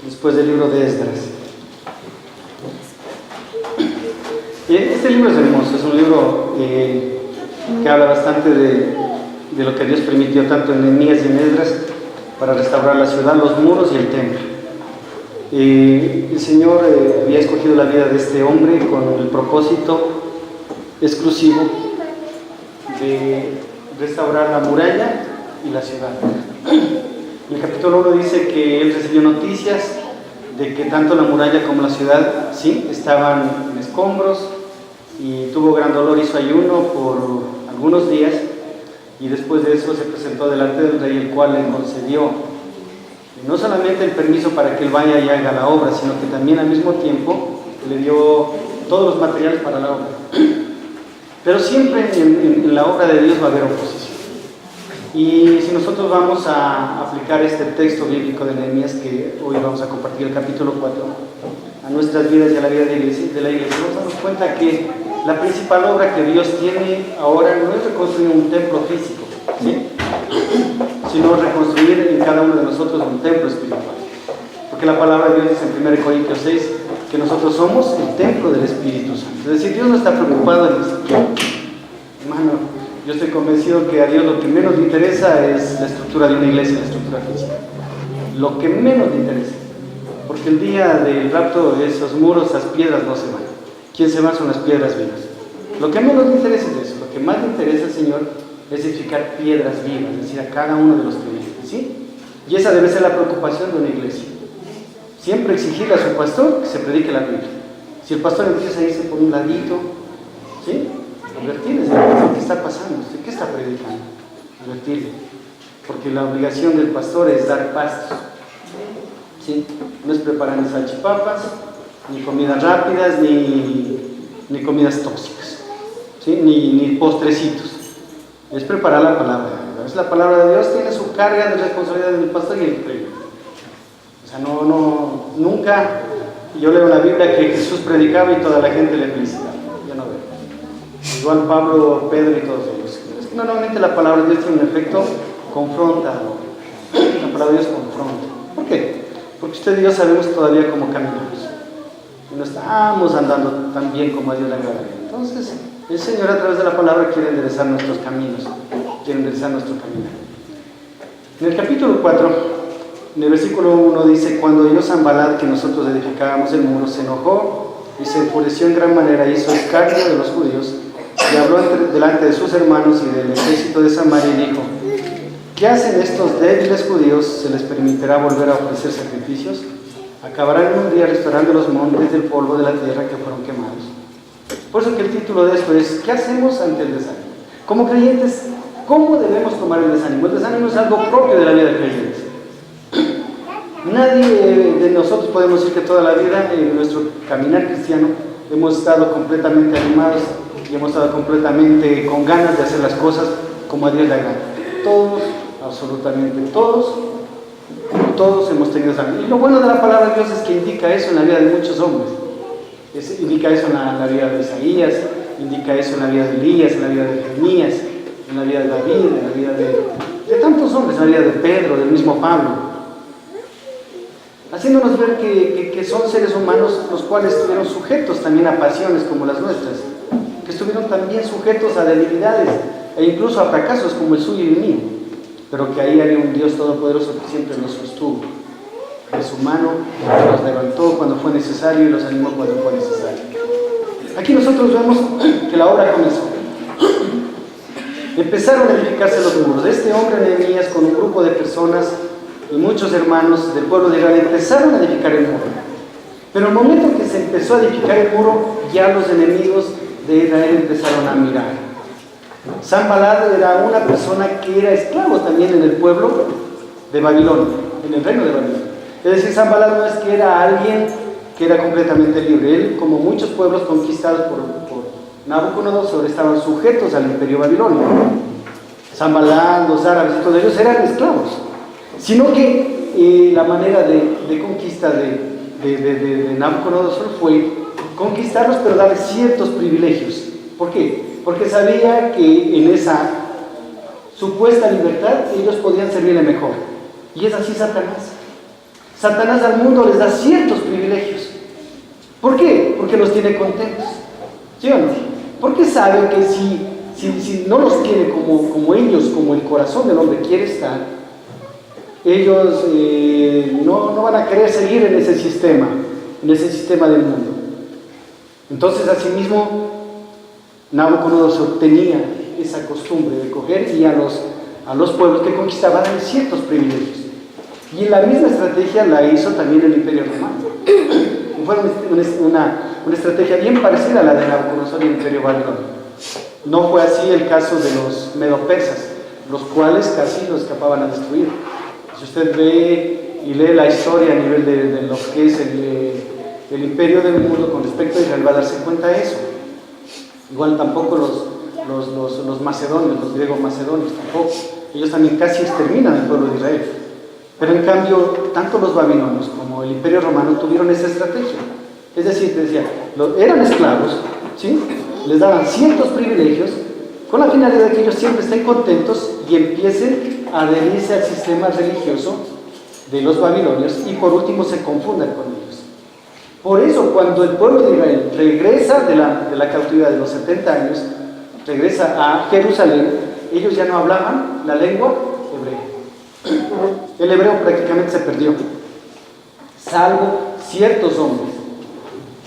Después del libro de Esdras. Este libro es hermoso, es un libro que habla bastante de lo que Dios permitió tanto en Nehemías y en Esdras para restaurar la ciudad, los muros y el templo. El Señor había escogido la vida de este hombre con el propósito exclusivo de restaurar la muralla y la ciudad. En el capítulo 1 dice que él recibió noticias de que tanto la muralla como la ciudad, sí, estaban en escombros, y tuvo gran dolor, hizo ayuno por algunos días, y después de eso se presentó delante del rey, el cual le concedió no solamente el permiso para que él vaya y haga la obra, sino que también al mismo tiempo le dio todos los materiales para la obra. Pero siempre en la obra de Dios va a haber oposición. Y si nosotros vamos a aplicar este texto bíblico de Nehemías, que hoy vamos a compartir el capítulo 4, a nuestras vidas y a la vida de la iglesia, nos damos cuenta que la principal obra que Dios tiene ahora no es reconstruir un templo físico, ¿sí?, sino reconstruir en cada uno de nosotros un templo espiritual. Porque la palabra de Dios dice en 1 Corintios 6 que nosotros somos el templo del Espíritu Santo. Es decir, Dios no está preocupado en esto. Hermano, yo estoy convencido que a Dios lo que menos le interesa es la estructura de una iglesia, la estructura física. Lo que menos le interesa. Porque el día del rapto, esos muros, esas piedras no se van. ¿Quién se va? Son las piedras vivas. Lo que menos le interesa es eso. Lo que más le interesa al Señor es edificar piedras vivas, es decir, a cada uno de los creyentes, ¿sí? Y esa debe ser la preocupación de una iglesia. Siempre exigirle a su pastor que se predique la Biblia. Si el pastor empieza a irse por un ladito, ¿sí?, advertirle, ¿qué está pasando? ¿Qué está predicando? Advertirle. Porque la obligación del pastor es dar pastos, ¿sí? No es preparar ni salchipapas, ni comidas rápidas, ni comidas tóxicas, ¿sí?, ni postrecitos. Es preparar la palabra de Dios. Es la palabra de Dios, tiene su carga de responsabilidad del pastor y el creyente. O sea, nunca yo leo en la Biblia que Jesús predicaba y toda la gente le felicitaba. Yo no veo. Igual Pablo, Pedro y todos ellos. Es que normalmente la palabra de Dios tiene un efecto confrontador. La palabra de Dios confronta. ¿Por qué? Porque usted y yo sabemos todavía cómo caminamos. No estamos andando tan bien como a Dios le agrada. Entonces, el Señor a través de la palabra quiere enderezar nuestros caminos, quiere enderezar nuestro camino. En el capítulo 4, en el versículo 1 dice: cuando oyó Sanballat que nosotros edificábamos el muro, se enojó y se enfureció en gran manera, hizo escarnio de los judíos y habló delante de sus hermanos y del ejército de Samaria y dijo: ¿qué hacen estos débiles judíos? ¿Se les permitirá volver a ofrecer sacrificios? Acabarán en un día restaurando los montes del polvo de la tierra que fueron quemados. Por eso que el título de esto es: ¿qué hacemos ante el desánimo? Como creyentes, ¿cómo debemos tomar el desánimo? El desánimo es algo propio de la vida del creyente. Nadie de nosotros podemos decir que toda la vida en nuestro caminar cristiano hemos estado completamente animados y hemos estado completamente con ganas de hacer las cosas como a Dios le agrada. Todos, absolutamente todos hemos tenido desánimo. Y lo bueno de la palabra de Dios es que indica eso en la vida de muchos hombres. Indica eso en la vida de Isaías, indica eso en la vida de Elías, en la vida de Jeremías, en la vida de David, en la vida de tantos hombres, en la vida de Pedro, del mismo Pablo, haciéndonos ver que son seres humanos los cuales estuvieron sujetos también a pasiones como las nuestras, que estuvieron también sujetos a debilidades e incluso a fracasos como el suyo y el mío, pero que ahí había un Dios todopoderoso que siempre los sostuvo de su mano, los levantó cuando fue necesario y los animó cuando fue necesario. Aquí nosotros vemos que la obra comenzó. Empezaron a edificarse los muros. Este hombre Nehemías, con un grupo de personas y muchos hermanos del pueblo de Israel, empezaron a edificar el muro. Pero el momento que se empezó a edificar el muro, ya los enemigos de Israel empezaron a mirar. Sanballat era una persona que era esclavo también en el pueblo de Babilonia, en el reino de Babilonia. Es decir, Sanballat no es que era alguien que era completamente libre. Él, como muchos pueblos conquistados por Nabucodonosor, estaban sujetos al imperio babilónico. Zambalán, los árabes y todos ellos eran esclavos, sino que la manera de conquista de Nabucodonosor fue conquistarlos, pero darles ciertos privilegios. ¿Por qué? Porque sabía que en esa supuesta libertad ellos podían servirle mejor. Y es así Satanás. Satanás al mundo les da ciertos privilegios. ¿Por qué? Porque los tiene contentos. ¿Sí o no? Porque sabe que si no los tiene como ellos, como el corazón del hombre quiere estar, ellos no van a querer seguir en ese sistema del mundo. Entonces, asimismo, Nabucodonosor tenía esa costumbre de coger y a los pueblos que conquistaban ciertos privilegios. Y la misma estrategia la hizo también el Imperio Romano. Fue una estrategia bien parecida a la de Nabucodonosor y el Imperio Babilonio. No fue así el caso de los medo-persas, los cuales casi lo escapaban a destruir. Si usted ve y lee la historia a nivel de lo que es el imperio del mundo con respecto a Israel, va a darse cuenta de eso. Igual tampoco los macedonios, los griegos macedonios, tampoco. Ellos también casi exterminan al pueblo de Israel. Pero en cambio, tanto los babilonios como el Imperio Romano tuvieron esa estrategia. Es decir, te decía, eran esclavos, ¿sí? Les daban ciertos privilegios con la finalidad de que ellos siempre estén contentos y empiecen a adherirse al sistema religioso de los babilonios y por último se confundan con ellos. Por eso, cuando el pueblo de Israel regresa de la cautividad de los 70 años, regresa a Jerusalén, ellos ya no hablaban la lengua hebrea. El hebreo prácticamente se perdió, salvo ciertos hombres,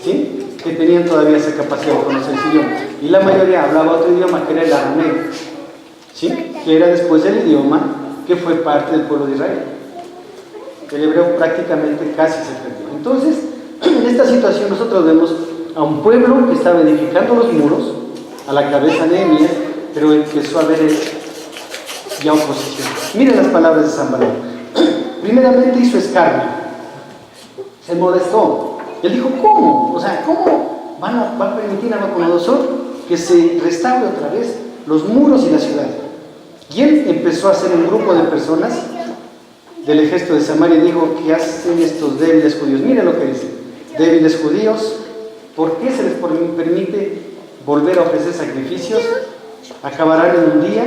¿sí?, que tenían todavía esa capacidad de conocer ese idioma. Y la mayoría hablaba otro idioma que era el arameo, ¿sí?, que era después el idioma que fue parte del pueblo de Israel. El hebreo prácticamente casi se perdió. Entonces, en esta situación nosotros vemos a un pueblo que estaba edificando los muros, a la cabeza Nehemías, pero empezó a haber ya oposición. Miren las palabras de Sanballat. Primeramente hizo escarnio, se molestó. Él dijo, ¿cómo? O sea, ¿cómo va a permitir a Nabucodonosor que se restaure otra vez los muros y la ciudad? Y él empezó a hacer un grupo de personas del ejército de Samaria y dijo, ¿qué hacen estos débiles judíos? Miren lo que dice, débiles judíos, ¿por qué se les permite volver a ofrecer sacrificios? Acabarán en un día,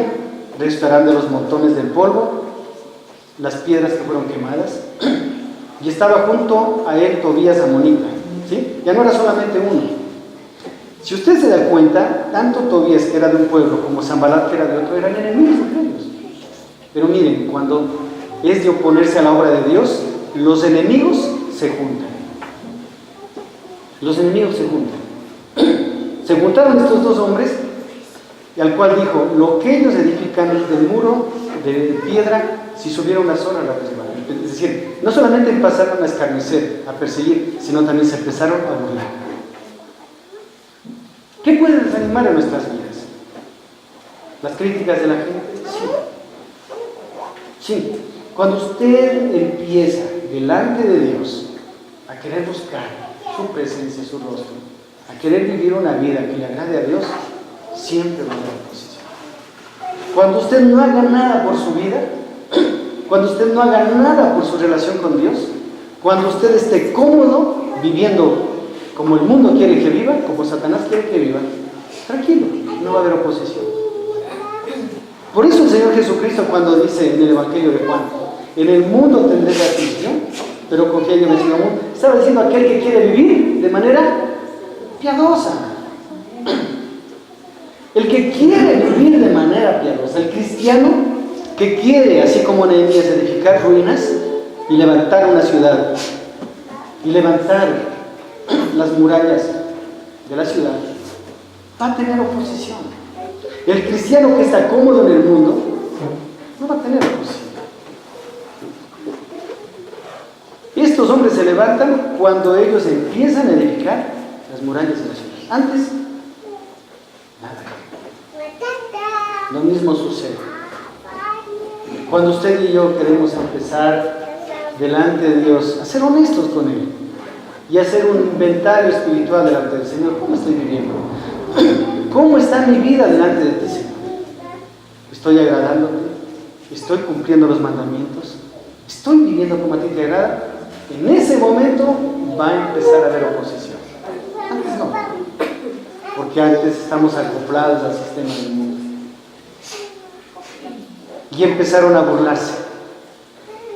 restarán de los montones del polvo, las piedras que fueron quemadas. Y estaba junto a él Tobías amonita, ¿sí? Ya no era solamente uno. Si usted se da cuenta, tanto Tobías, que era de un pueblo, como Sanballat, que era de otro, eran enemigos entre ellos. Pero miren, cuando es de oponerse a la obra de Dios, los enemigos se juntan. Los enemigos se juntan. Se juntaron estos dos hombres, y al cual dijo, lo que ellos edifican del muro de piedra, si subiera una sola la derribarán. Es decir, no solamente pasaron a escarnecer, a perseguir, sino también se empezaron a burlar. ¿Qué puede desanimar en nuestras vidas? ¿Las críticas de la gente? Sí. Cuando usted empieza delante de Dios a querer buscar su presencia, su rostro, a querer vivir una vida que le agrade a Dios, siempre va a haber oposición. Cuando usted no haga nada por su vida, cuando usted no haga nada por su relación con Dios, cuando usted esté cómodo viviendo como el mundo quiere que viva, como Satanás quiere que viva, tranquilo, no va a haber oposición. Por eso el Señor Jesucristo, cuando dice en el Evangelio de Juan, en el mundo tendréis aflicción, pero confía en el Señor mundo, estaba diciendo aquel que quiere vivir de manera piadosa. El que quiere vivir de manera piadosa, el cristiano que quiere, así como Nehemías, edificar ruinas y levantar una ciudad y levantar las murallas de la ciudad, va a tener oposición. El cristiano que está cómodo en el mundo no va a tener oposición. Estos hombres se levantan cuando ellos empiezan a edificar las murallas de la ciudad. Antes, nada. Lo mismo sucede. Cuando usted y yo queremos empezar delante de Dios a ser honestos con Él y hacer un inventario espiritual delante del Señor, ¿cómo estoy viviendo? ¿Cómo está mi vida delante de ti, Señor? ¿Estoy agradándote? ¿Estoy cumpliendo los mandamientos? ¿Estoy viviendo como a ti te agrada? En ese momento va a empezar a haber oposición. Antes no, porque antes estamos acoplados al sistema del mundo. Y empezaron a burlarse.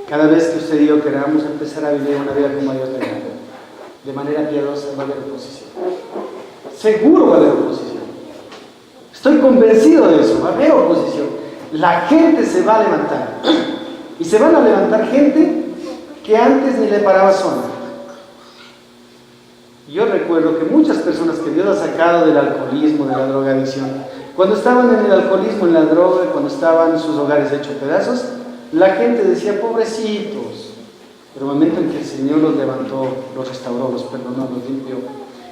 Cada vez que usted y yo queramos empezar a vivir una vida como a Dios le agrada, de manera piadosa, va a haber oposición. Seguro va a haber oposición. Estoy convencido de eso, va a haber oposición. La gente se va a levantar. Y se van a levantar gente que antes ni le paraba zona. Yo recuerdo que muchas personas que Dios ha sacado del alcoholismo, de la drogadicción, cuando estaban en el alcoholismo, en la droga, cuando estaban en sus hogares hechos pedazos, la gente decía, pobrecitos. Pero el momento en que el Señor los levantó, los restauró, los perdonó, los limpió,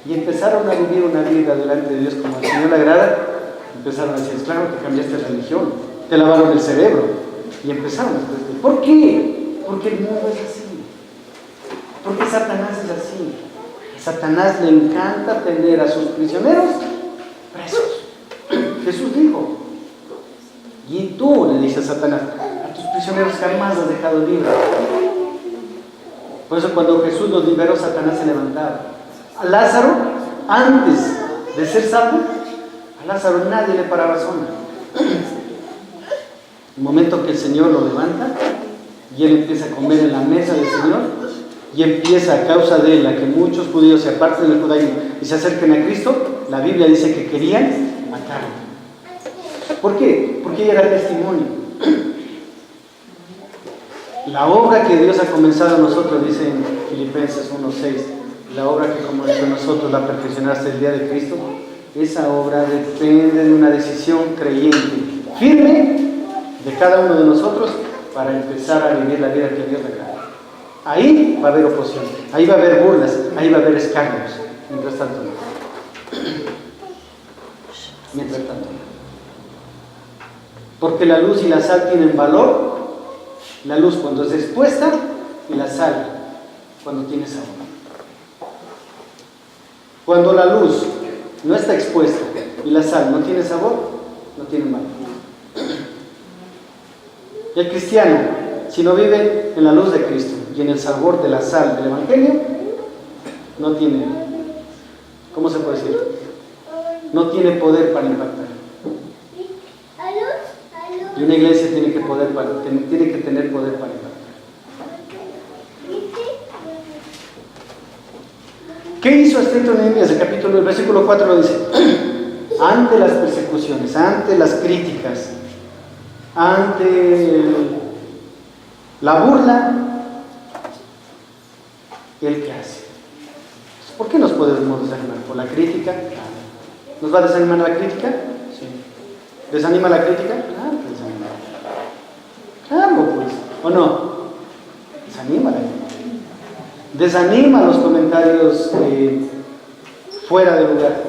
y empezaron a vivir una vida delante de Dios como al Señor le agrada, empezaron a decir, claro que cambiaste de religión, te lavaron el cerebro, y empezaron a decir, ¿por qué? Porque el mundo es así, porque Satanás es así. A Satanás le encanta tener a sus prisioneros presos. Jesús dijo, y tú, le dice a Satanás, a tus prisioneros jamás has dejado libres. Por eso cuando Jesús los liberó, Satanás se levantaba. A Lázaro, antes de ser salvo, a Lázaro nadie le paraba zona. El momento que el Señor lo levanta y él empieza a comer en la mesa del Señor y empieza a causa de él a que muchos judíos se aparten del judaísmo y se acerquen a Cristo, la Biblia dice que querían matarlo. ¿Por qué? Porque ella era testimonio. La obra que Dios ha comenzado en nosotros, dice en Filipenses 1:6, la obra que comenzó en nosotros la perfeccionará hasta el día de Cristo. Esa obra depende de una decisión creyente, firme, de cada uno de nosotros para empezar a vivir la vida que Dios le agrada. Ahí va a haber oposición, ahí va a haber burlas, ahí va a haber escarnios. Mientras tanto no. Mientras tanto no. Porque la luz y la sal tienen valor. La luz cuando es expuesta y la sal cuando tiene sabor. Cuando la luz no está expuesta y la sal no tiene sabor, no tiene valor. Y el cristiano, si no vive en la luz de Cristo y en el sabor de la sal del Evangelio, no tiene, ¿cómo se puede decir? No tiene poder para impactar. Y una iglesia tiene que tener poder para impactar. ¿Qué hizo escrito en Nehemías? El capítulo, el versículo 4 lo dice. Ante las persecuciones, ante las críticas, ante la burla, ¿él qué hace? ¿Por qué nos podemos desanimar? ¿Por la crítica? Claro. ¿Nos va a desanimar la crítica? Sí. ¿Desanima la crítica? Claro que desanima. Claro, pues. ¿O no? Desanima la crítica. Desanima los comentarios fuera de lugar.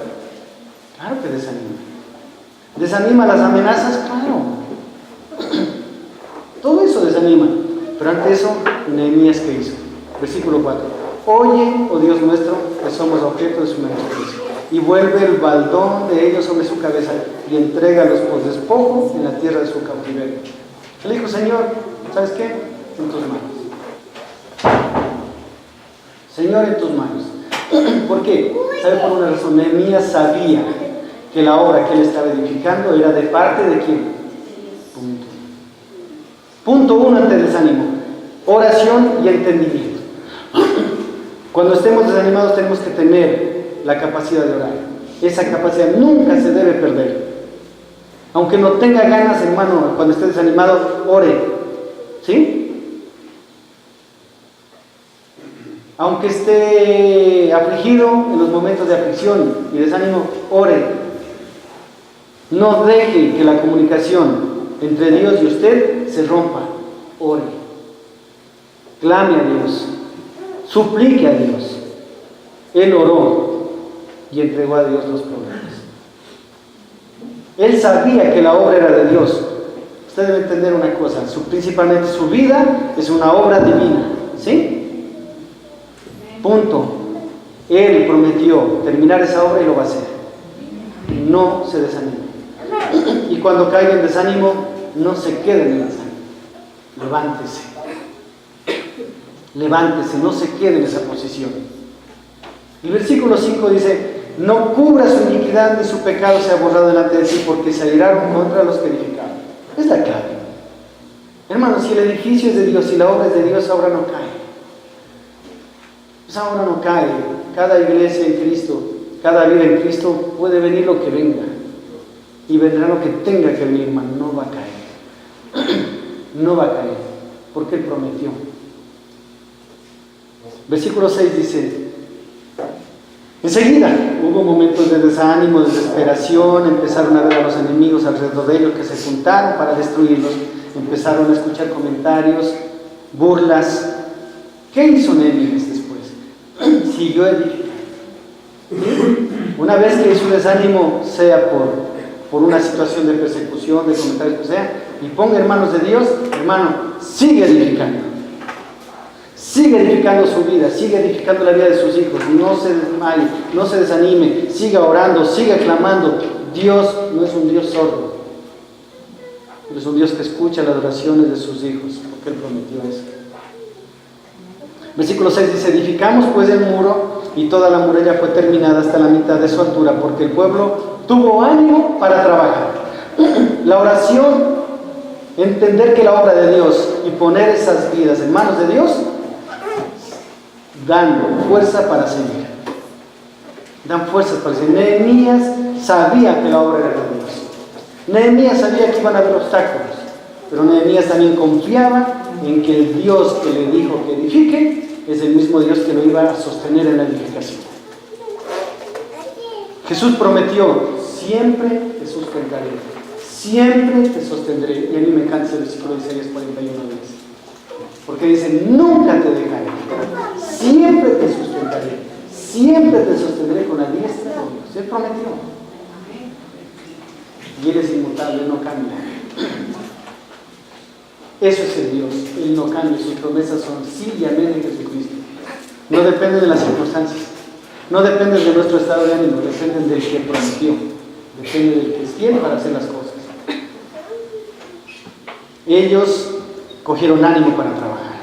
Claro que desanima. ¿Desanima las amenazas? Claro. Todo eso desanima. Pero ante eso, Nehemías, ¿qué hizo? Versículo 4. Oye, oh Dios nuestro, que somos objeto de su menosprecio, y vuelve el baldón de ellos sobre su cabeza y entrégalos por despojo en la tierra de su cautiverio. Él dijo, Señor, ¿sabes qué? En tus manos. Señor, en tus manos. ¿Por qué? ¿Sabe por una razón? Nehemías sabía que la obra que él estaba edificando era de parte de quién. Punto. Punto 1 ante el desánimo. Oración y entendimiento. Cuando estemos desanimados tenemos que tener la capacidad de orar. Esa capacidad nunca se debe perder. Aunque no tenga ganas, hermano, cuando esté desanimado, ore. ¿Sí? Aunque esté afligido en los momentos de aflicción y desánimo, ore. No deje que la comunicación entre Dios y usted se rompa. Ore. Clame a Dios. Suplique a Dios. Él oró y entregó a Dios los problemas. Él sabía que la obra era de Dios. Usted debe entender una cosa, principalmente su vida es una obra divina. ¿Sí? Punto. Él prometió terminar esa obra y lo va a hacer. No se desanime. Y cuando caiga en desánimo, no se queden en la sangre. Levántese. Levántese, no se quede en esa posición. El versículo 5 dice: no cubra su iniquidad ni su pecado sea borrado delante de ti, porque se airaron contra los que edificaron. Es la clave. Hermanos, si el edificio es de Dios, si la obra es de Dios, esa obra no cae. Esa obra no cae. Cada iglesia en Cristo, cada vida en Cristo, puede venir lo que venga. Y vendrá lo que tenga que venir, hermano. No va a caer. No va a caer. Porque Él prometió. Versículo 6 dice: enseguida hubo momentos de desánimo, de desesperación. Empezaron a ver a los enemigos alrededor de ellos que se juntaron para destruirlos. Empezaron a escuchar comentarios, burlas. ¿Qué hizo Nehemías después? Siguió edificando. Una vez que su desánimo sea por una situación de persecución, de comentarios que sea, y ponga en manos de Dios, hermano, sigue edificando. Sigue edificando su vida, sigue edificando la vida de sus hijos. No se desmaye, no se desanime, siga orando, siga clamando. Dios no es un Dios sordo. Es un Dios que escucha las oraciones de sus hijos, porque Él prometió eso. Versículo 6 dice: edificamos pues el muro, y toda la muralla fue terminada hasta la mitad de su altura, porque el pueblo tuvo ánimo para trabajar. La oración, entender que la obra de Dios y poner esas vidas en manos de Dios, dan fuerza para seguir. Dan fuerzas para seguir. Nehemías sabía que la obra era de Dios. Nehemías sabía que iban a haber obstáculos, pero Nehemías también confiaba en que el Dios que le dijo que edifique es el mismo Dios que lo iba a sostener en la edificación. Jesús prometió: siempre te sustentaré, siempre te sostendré. Y a mí me encanta ese versículo de Isaías 41 veces, porque dice: nunca te dejaré, siempre te sustentaré, siempre te sostendré con la diestra de Dios. Él prometió. Y Él es inmutable, Él no cambia. Eso es el Dios, Él no cambia, sus promesas son sí y amén en Jesucristo. No dependen de las circunstancias, no dependen de nuestro estado de ánimo, dependen del que prometió, depende del que tiene para hacer las cosas. Ellos cogieron ánimo para trabajar.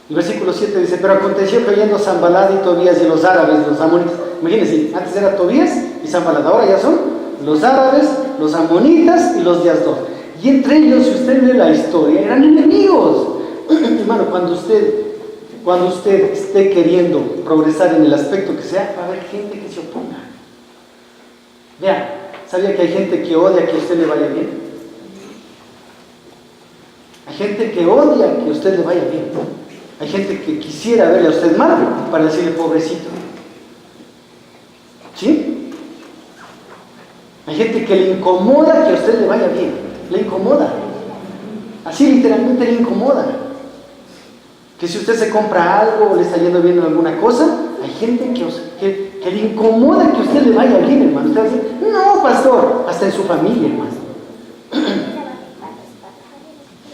El versículo 7 dice: pero aconteció que oyendo Sanballat y Tobías y los árabes, los amonitas, imagínense, antes era Tobías y Sanballat, ahora ya son los árabes, los amonitas y los de Asdod. Y entre ellos, si usted lee la historia, eran enemigos. Hermano, cuando usted esté queriendo progresar en el aspecto que sea, va a haber gente que se oponga. Vea, ¿sabía que hay gente que odia que a usted le vaya bien? Hay gente que odia que a usted le vaya bien. Hay gente que quisiera verle a usted mal para decirle pobrecito. ¿Sí? Hay gente que le incomoda que a usted le vaya bien. Le incomoda. Así literalmente le incomoda. Que si usted se compra algo o le está yendo bien en alguna cosa, hay gente que le incomoda que a usted le vaya bien, hermano. Usted dice: no, pastor, hasta en su familia, hermano.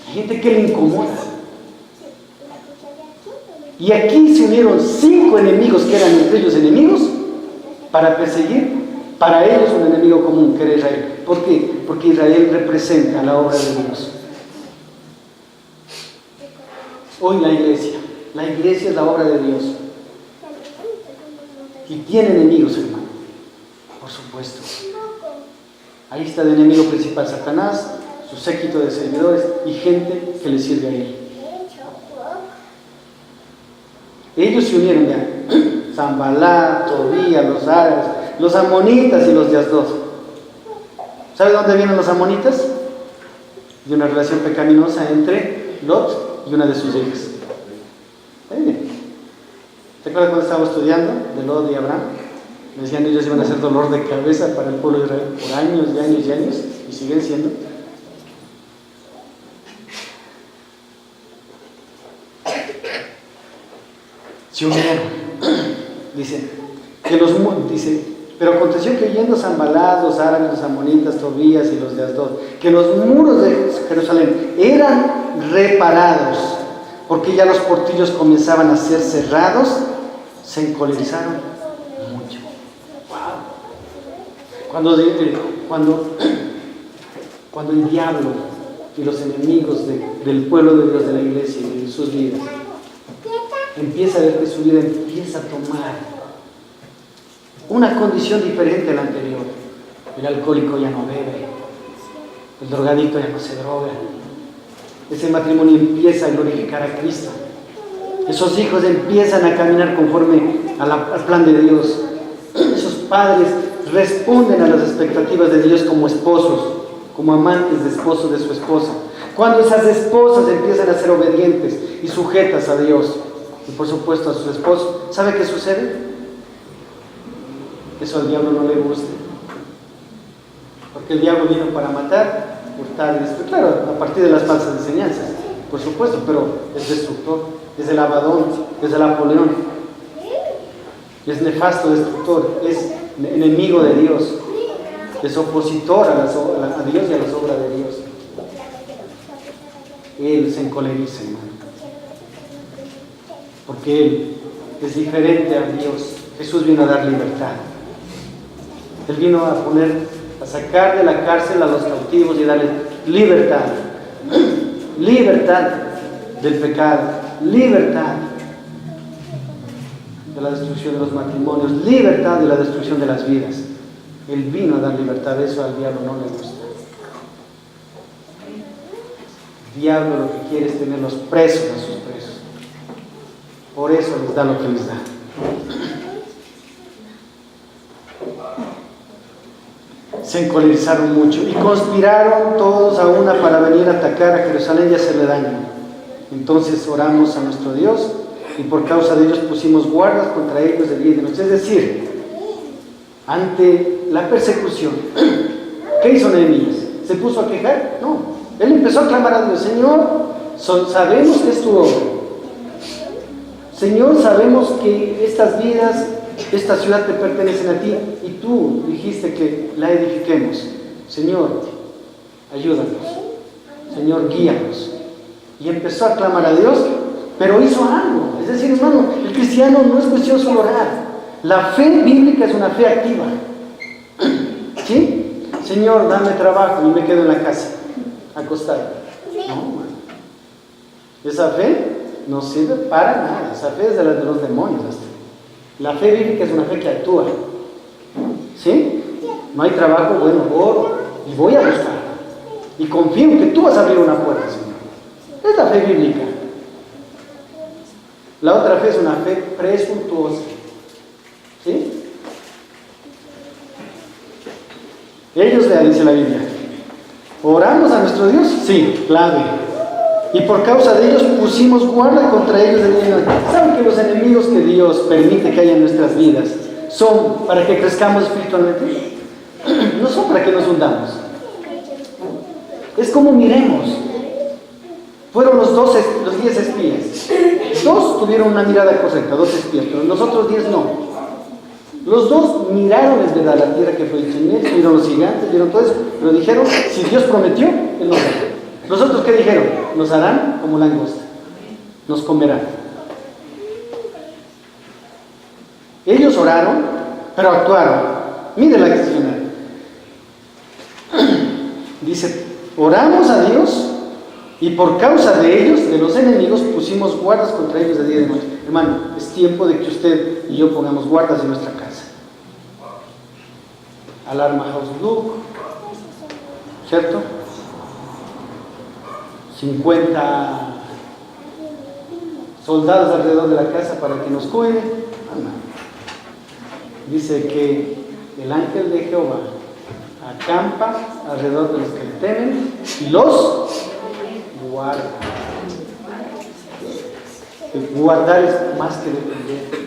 Hay gente que le incomoda. Y aquí se unieron 5 enemigos que eran entre ellos enemigos para perseguir para ellos un enemigo común, que era Israel. ¿Por qué? Porque Israel representa la obra de Dios. Hoy la iglesia es la obra de Dios. Y tiene enemigos, hermano. Por supuesto. Ahí está el enemigo principal, Satanás, su séquito de servidores y gente que le sirve a él. Ellos se unieron ya. Sanballat, Tobías, los árabes, los amonitas y los de Asdod. ¿Sabe de dónde vienen los amonitas? De una relación pecaminosa entre Lot y una de sus hijas. ¿Te acuerdas cuando estábamos estudiando de Lot y Abraham? Me decían ellos iban a ser dolor de cabeza para el pueblo de Israel por años y años y años, y siguen siendo. Se unieron. Dice, pero aconteció que oyendo Sanballat, los árabes, los amonitas, Tobías y los de Asdod, que los muros de Jerusalén eran reparados, porque ya los portillos comenzaban a ser cerrados, se encolerizaron mucho. Wow. Cuando Cuando el diablo y los enemigos del pueblo de Dios, de la iglesia y de sus vidas, empieza a ver que su vida empieza a tomar una condición diferente a la anterior. El alcohólico ya no bebe, el drogadicto ya no se droga, ese matrimonio empieza a glorificar a Cristo, esos hijos empiezan a caminar conforme al plan de Dios, esos padres responden a las expectativas de Dios como esposos, como amantes de esposo de su esposa. Cuando esas esposas empiezan a ser obedientes y sujetas a Dios y por supuesto a sus esposos, ¿sabe qué sucede? Eso al diablo no le gusta, porque el diablo vino para matar, hurtar y destruir. Claro, a partir de las falsas enseñanzas, por supuesto, pero es destructor, es el Abadón, es el Apoleón, es nefasto, destructor, es enemigo de Dios, es opositor a Dios y a las obras de Dios. Él se encoleriza, hermano, porque Él es diferente a Dios. Jesús vino a dar libertad. Él vino a sacar de la cárcel a los cautivos y darles libertad. Libertad del pecado, libertad de la destrucción de los matrimonios, libertad de la destrucción de las vidas. Él vino a dar libertad, eso al diablo no le gusta. El diablo lo que quiere es tenerlos presos a sus presos. Por eso les da lo que les da. Se encolerizaron mucho y conspiraron todos a una para venir a atacar a Jerusalén y hacerle daño. Entonces oramos a nuestro Dios y por causa de ellos pusimos guardas contra ellos de día y de noche. Es decir, ante la persecución, ¿qué hizo Nehemías? ¿Se puso a quejar? No. Él empezó a clamar a Dios: Señor, sabemos que es tu obra. Señor, sabemos que estas vidas, esta ciudad te pertenecen a ti y tú dijiste que la edifiquemos. Señor, ayúdanos. Señor, guíanos. Y empezó a clamar a Dios, pero hizo algo. Es decir, hermano, el cristiano no es cuestión solo orar. La fe bíblica es una fe activa. ¿Sí? Señor, dame trabajo y me quedo en la casa, acostado. No, hermano. Esa fe no sirve para nada. Esa fe es de los demonios. La fe bíblica es una fe que actúa. ¿Sí? No hay trabajo, bueno, oro y voy a buscar. Y confío en que tú vas a abrir una puerta, Señor. Es la fe bíblica. La otra fe es una fe presuntuosa. ¿Sí? Ellos le dice la Biblia: ¿oramos a nuestro Dios? Sí, clave. Y por causa de ellos pusimos guarda contra ellos de día y noche. ¿Saben que los enemigos que Dios permite que haya en nuestras vidas son para que crezcamos espiritualmente? No son para que nos hundamos. Es como miremos. Fueron los 10 espías. 2 tuvieron una mirada correcta, 2 espías, pero los otros 10 no. Los 2 miraron, es verdad, la tierra que fue hecha en él, vieron los gigantes, vieron todo eso, pero dijeron: si Dios prometió, Él nos hará. Los otros, ¿qué dijeron? Nos harán como langosta, nos comerán. Ellos oraron, pero actuaron. Mire la acción. Dice: oramos a Dios y por causa de ellos, de los enemigos, pusimos guardas contra ellos de día y de noche. Hermano, es tiempo de que usted y yo pongamos guardas en nuestra casa. Alarma House Look, ¿cierto? 50 soldados alrededor de la casa para que nos cuiden. Dice que el ángel de Jehová acampa alrededor de los que le temen y los guarda. Guardar es más que defender.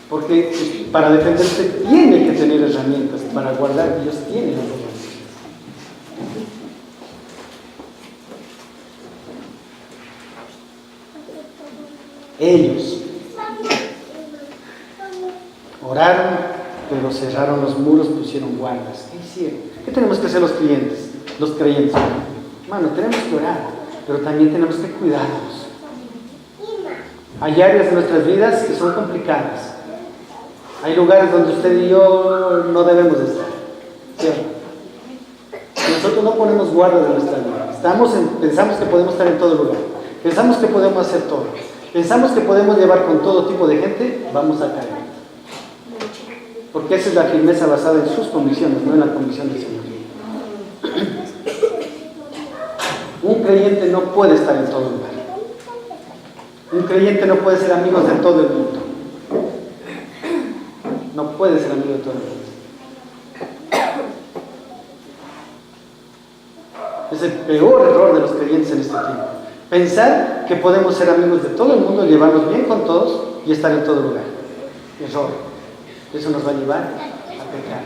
Porque para defenderse tiene que tener herramientas. Para guardar, Dios tiene las herramientas. Ellos oraron, pero cerraron los muros, pusieron guardas. ¿Qué hicieron? ¿Qué tenemos que hacer los creyentes? Hermano, tenemos que orar, pero también tenemos que cuidarnos. Hay áreas de nuestras vidas que son complicadas. Hay lugares donde usted y yo no debemos de estar, ¿cierto? Nosotros no ponemos guarda de nuestra vida. Pensamos que podemos estar en todo lugar. Pensamos que podemos hacer todo. Pensamos que podemos llevar con todo tipo de gente, vamos a caer. Porque esa es la firmeza basada en sus convicciones, no en la convicción del Señor. Un creyente no puede estar en todo lugar. Un creyente no puede ser amigo de todo el mundo. No puede ser amigo de todo el mundo. Es el peor error de los creyentes en este tiempo. Pensar que podemos ser amigos de todo el mundo, llevarnos bien con todos y estar en todo lugar. Error. Eso nos va a llevar a pecar.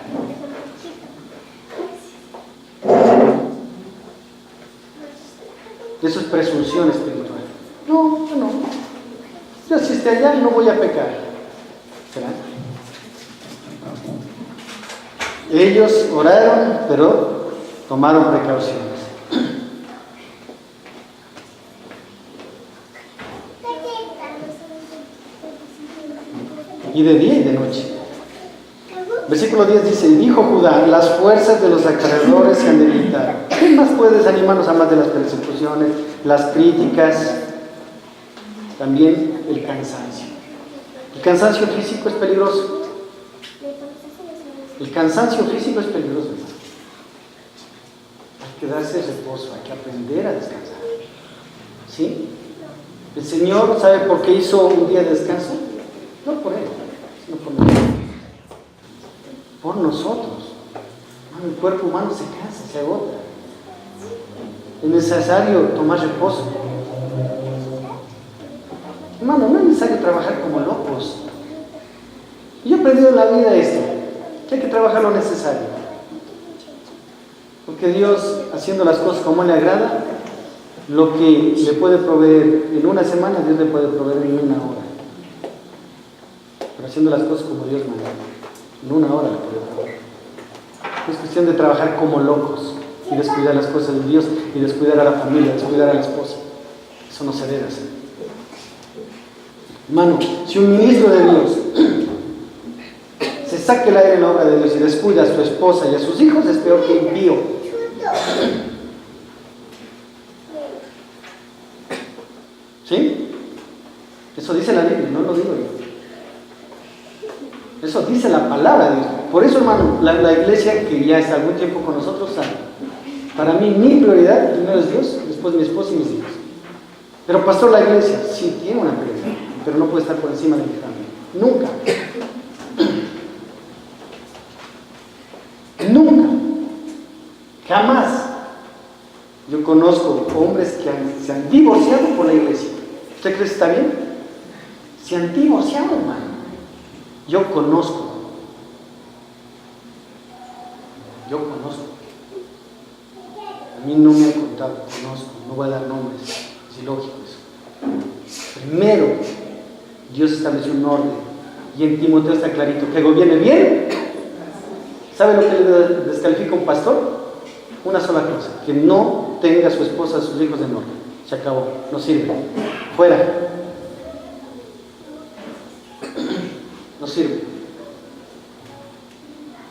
Eso es presunción espiritual. No. Yo si esté allá no voy a pecar. ¿Será? Ellos oraron, pero tomaron precauciones. Y de día y de noche. Versículo 10 dice: y dijo Judá, las fuerzas de los acreedores se han debilitado. ¿Qué más puede desanimarnos a más de las persecuciones, las críticas? También el cansancio. El cansancio físico es peligroso. El cansancio físico es peligroso. Hay que darse reposo, hay que aprender a descansar. ¿Sí? El Señor, ¿sabe por qué hizo un día de descanso? No por Él, sino por nosotros. Por nosotros. El cuerpo humano se cansa, se agota. Es necesario tomar reposo. Hermano, no es necesario trabajar como locos. Yo he aprendido en la vida esto, que hay que trabajar lo necesario. Porque Dios, haciendo las cosas como le agrada, lo que le puede proveer en una semana, Dios le puede proveer en una hora. Pero haciendo las cosas como Dios manda, en una hora le puede proveer. Es cuestión de trabajar como locos y descuidar las cosas de Dios y descuidar a la familia, descuidar a la esposa. Eso no se debe hacer. Hermano, si un ministro de Dios se saca el aire en la obra de Dios y descuida a su esposa y a sus hijos, es peor que impío. ¿Sí? Eso dice la Biblia, no lo digo yo. Eso dice la palabra de Dios. Por eso, hermano, la iglesia que ya está algún tiempo con nosotros sabe. Para mí, mi prioridad primero es Dios, después mi esposa y mis hijos. Pero pastor, la iglesia sí tiene una prioridad, pero no puede estar por encima de mi familia. Nunca. Jamás. Yo conozco hombres que se han divorciado por la iglesia. ¿Usted cree que está bien? Se han divorciado, hermano. Yo conozco. A mí no me han contado, conozco. No voy a dar nombres. Es ilógico eso. Primero, Dios estableció un orden. Y en Timoteo está clarito. Que gobierne bien. ¿Sabe lo que le descalifica un pastor? Una sola cosa. Que no tenga a su esposa, a sus hijos en orden. Se acabó. No sirve. Fuera. No sirve.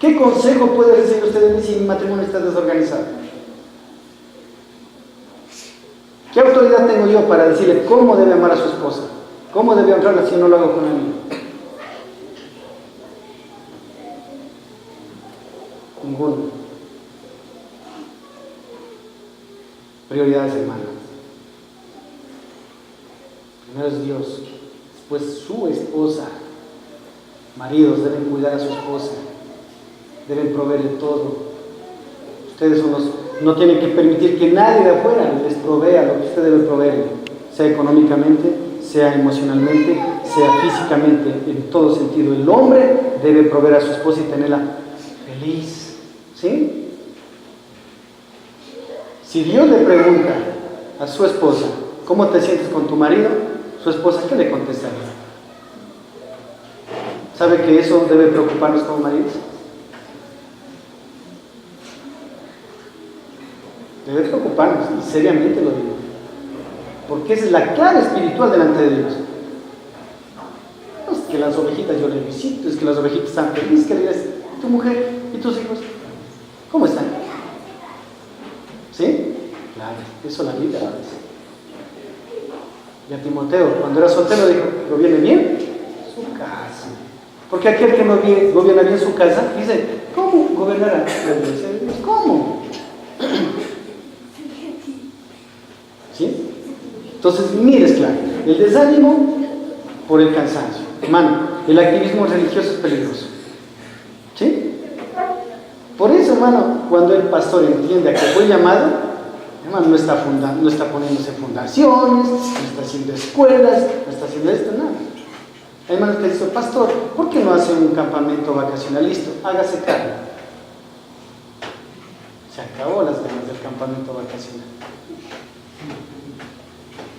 ¿Qué consejo puede recibir usted de mí si mi matrimonio está desorganizado? ¿Qué autoridad tengo yo para decirle cómo debe amar a su esposa? ¿Cómo debe honrarla si no lo hago con él? Ninguno. Prioridades, hermanos. Primero es Dios, después su esposa. Maridos deben cuidar a su esposa, deben proveerle todo. Ustedes no tienen que permitir que nadie de afuera les provea lo que usted debe proveerle, sea económicamente, sea emocionalmente, sea físicamente, en todo sentido. El hombre debe proveer a su esposa y tenerla feliz. ¿Sí? Si Dios le pregunta a su esposa, ¿cómo te sientes con tu marido? Su esposa, ¿qué le contestaría? ¿Sabe que eso debe preocuparnos como maridos? Debe preocuparnos, y seriamente lo digo. Porque esa es la clave espiritual delante de Dios. No es que que las ovejitas yo le visito, es que las ovejitas están felices, que le digas, tu mujer y tus hijos, ¿cómo están? ¿Sí? Claro, eso la Biblia lo dice. Y a Timoteo, cuando era soltero, dijo, ¿gobierne bien su casa? Porque aquel que no gobierna bien su casa, dice, ¿cómo gobernará la iglesia de Dios? ¿Cómo? ¿Sí? Entonces, mires claro, el desánimo por el cansancio. Hermano, el activismo religioso es peligroso. ¿Sí? Por eso, hermano, cuando el pastor entiende a que fue llamado, hermano, no está poniéndose fundaciones, no está haciendo escuelas, no está haciendo esto, nada. Hay hermanos que dicen, pastor, ¿por qué no hace un campamento vacacional? Listo, hágase cargo. Se acabó las ganas del campamento vacacional.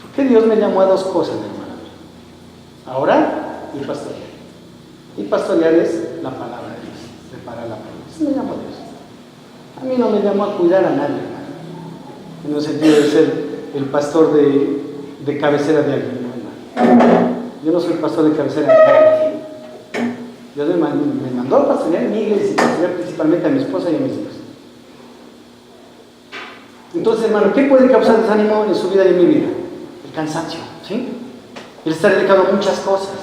¿Por qué Dios me llamó a dos cosas, hermano? A orar y pastorear. Y pastorear es la palabra de Dios, preparar la palabra. Eso me llamó Dios. A mí no me llamó a cuidar a nadie, hermano, en el sentido de ser el pastor de cabecera de alguien, no, hermano. Yo no soy pastor de cabecera de nadie. Dios me mandó a pastorear en mi iglesia y pastorear principalmente a mi esposa y a mis hijos. Entonces, hermano, ¿qué puede causar desánimo en su vida y en mi vida? El cansancio, ¿sí? El estar dedicado a muchas cosas.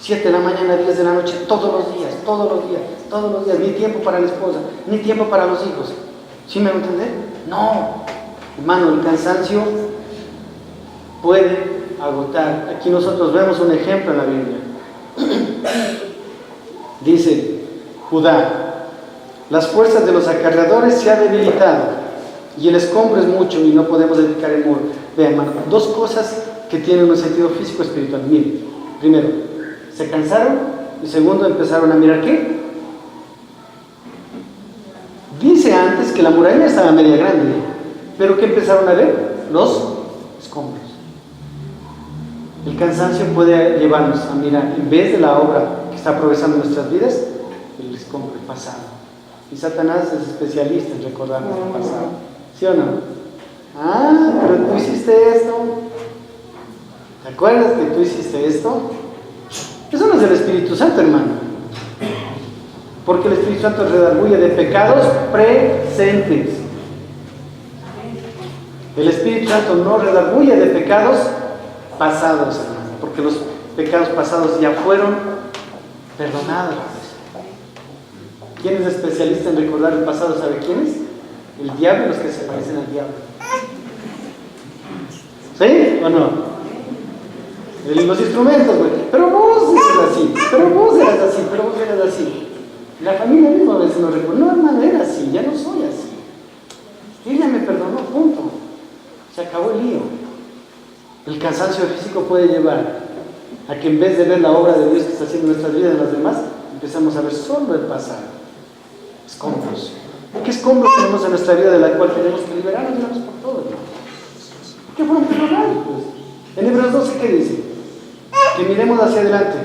7 de la mañana, 10 de la noche, todos los días, ni tiempo para la esposa, ni tiempo para los hijos. ¿Sí me van a entender? No, hermano, el cansancio puede agotar. Aquí nosotros vemos un ejemplo en la Biblia. Dice Judá, las fuerzas de los acarreadores se han debilitado y el escombro es mucho y no podemos dedicar el muro. Vean, hermano, dos cosas que tienen un sentido físico espiritual. Miren, primero, se cansaron y segundo, empezaron a mirar ¿qué? Dice antes que la muralla estaba media grande, pero ¿qué empezaron a ver? Los escombros. El cansancio puede llevarnos a mirar, en vez de la obra que está progresando en nuestras vidas, el escombro, el pasado. Y Satanás es especialista en recordarnos el pasado. ¿Sí o no? Ah, pero tú hiciste esto. ¿Te acuerdas que tú hiciste esto? Eso no es del Espíritu Santo, hermano. Porque el Espíritu Santo redarguye de pecados presentes. El Espíritu Santo no redarguye de pecados pasados, hermano. Porque los pecados pasados ya fueron perdonados. ¿Quién es especialista en recordar el pasado? ¿Sabe quién es? El diablo y los que se parecen al diablo. ¿Sí o no? Los instrumentos, güey. Pero vos eras así, pero vos eras así, pero vos eras así. La familia misma a veces nos recuerda, no, hermano, era así, ya no soy así. Ella me perdonó, punto. Se acabó el lío. El cansancio físico puede llevar a que en vez de ver la obra de Dios que está haciendo en nuestras vidas y en las demás, empezamos a ver solo el pasado. Escombros. ¿Qué escombros tenemos en nuestra vida de la cual tenemos que liberarnos de una vez por todas? ¿Qué fueron perdonados? Pues? En Hebreos 12, ¿qué dice? Que miremos hacia adelante,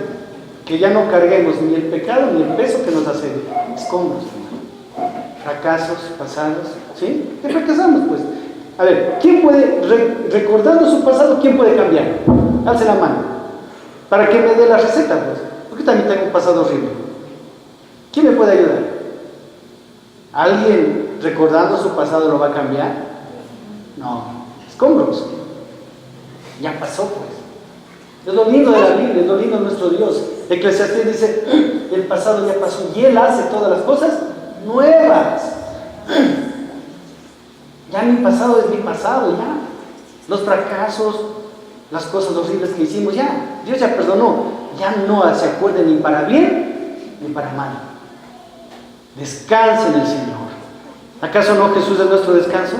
que ya no carguemos ni el pecado ni el peso que nos hace escombros, fracasos pasados, ¿sí? ¿Qué fracasamos, pues? A ver, ¿quién puede, recordando su pasado, quién puede cambiar? Alce la mano, para que me dé la receta, pues, porque también tengo un pasado horrible. ¿Quién me puede ayudar? ¿Alguien recordando su pasado lo va a cambiar? No, escombros. Ya pasó, pues. Es lo lindo de la Biblia, es lo lindo de nuestro Dios. Eclesiastés dice, el pasado ya pasó y Él hace todas las cosas nuevas. Ya mi pasado es mi pasado, ya. Los fracasos, las cosas horribles que hicimos, ya. Dios ya perdonó. Ya no se acuerde ni para bien ni para mal. Descanse en el Señor. ¿Acaso no Jesús es nuestro descanso?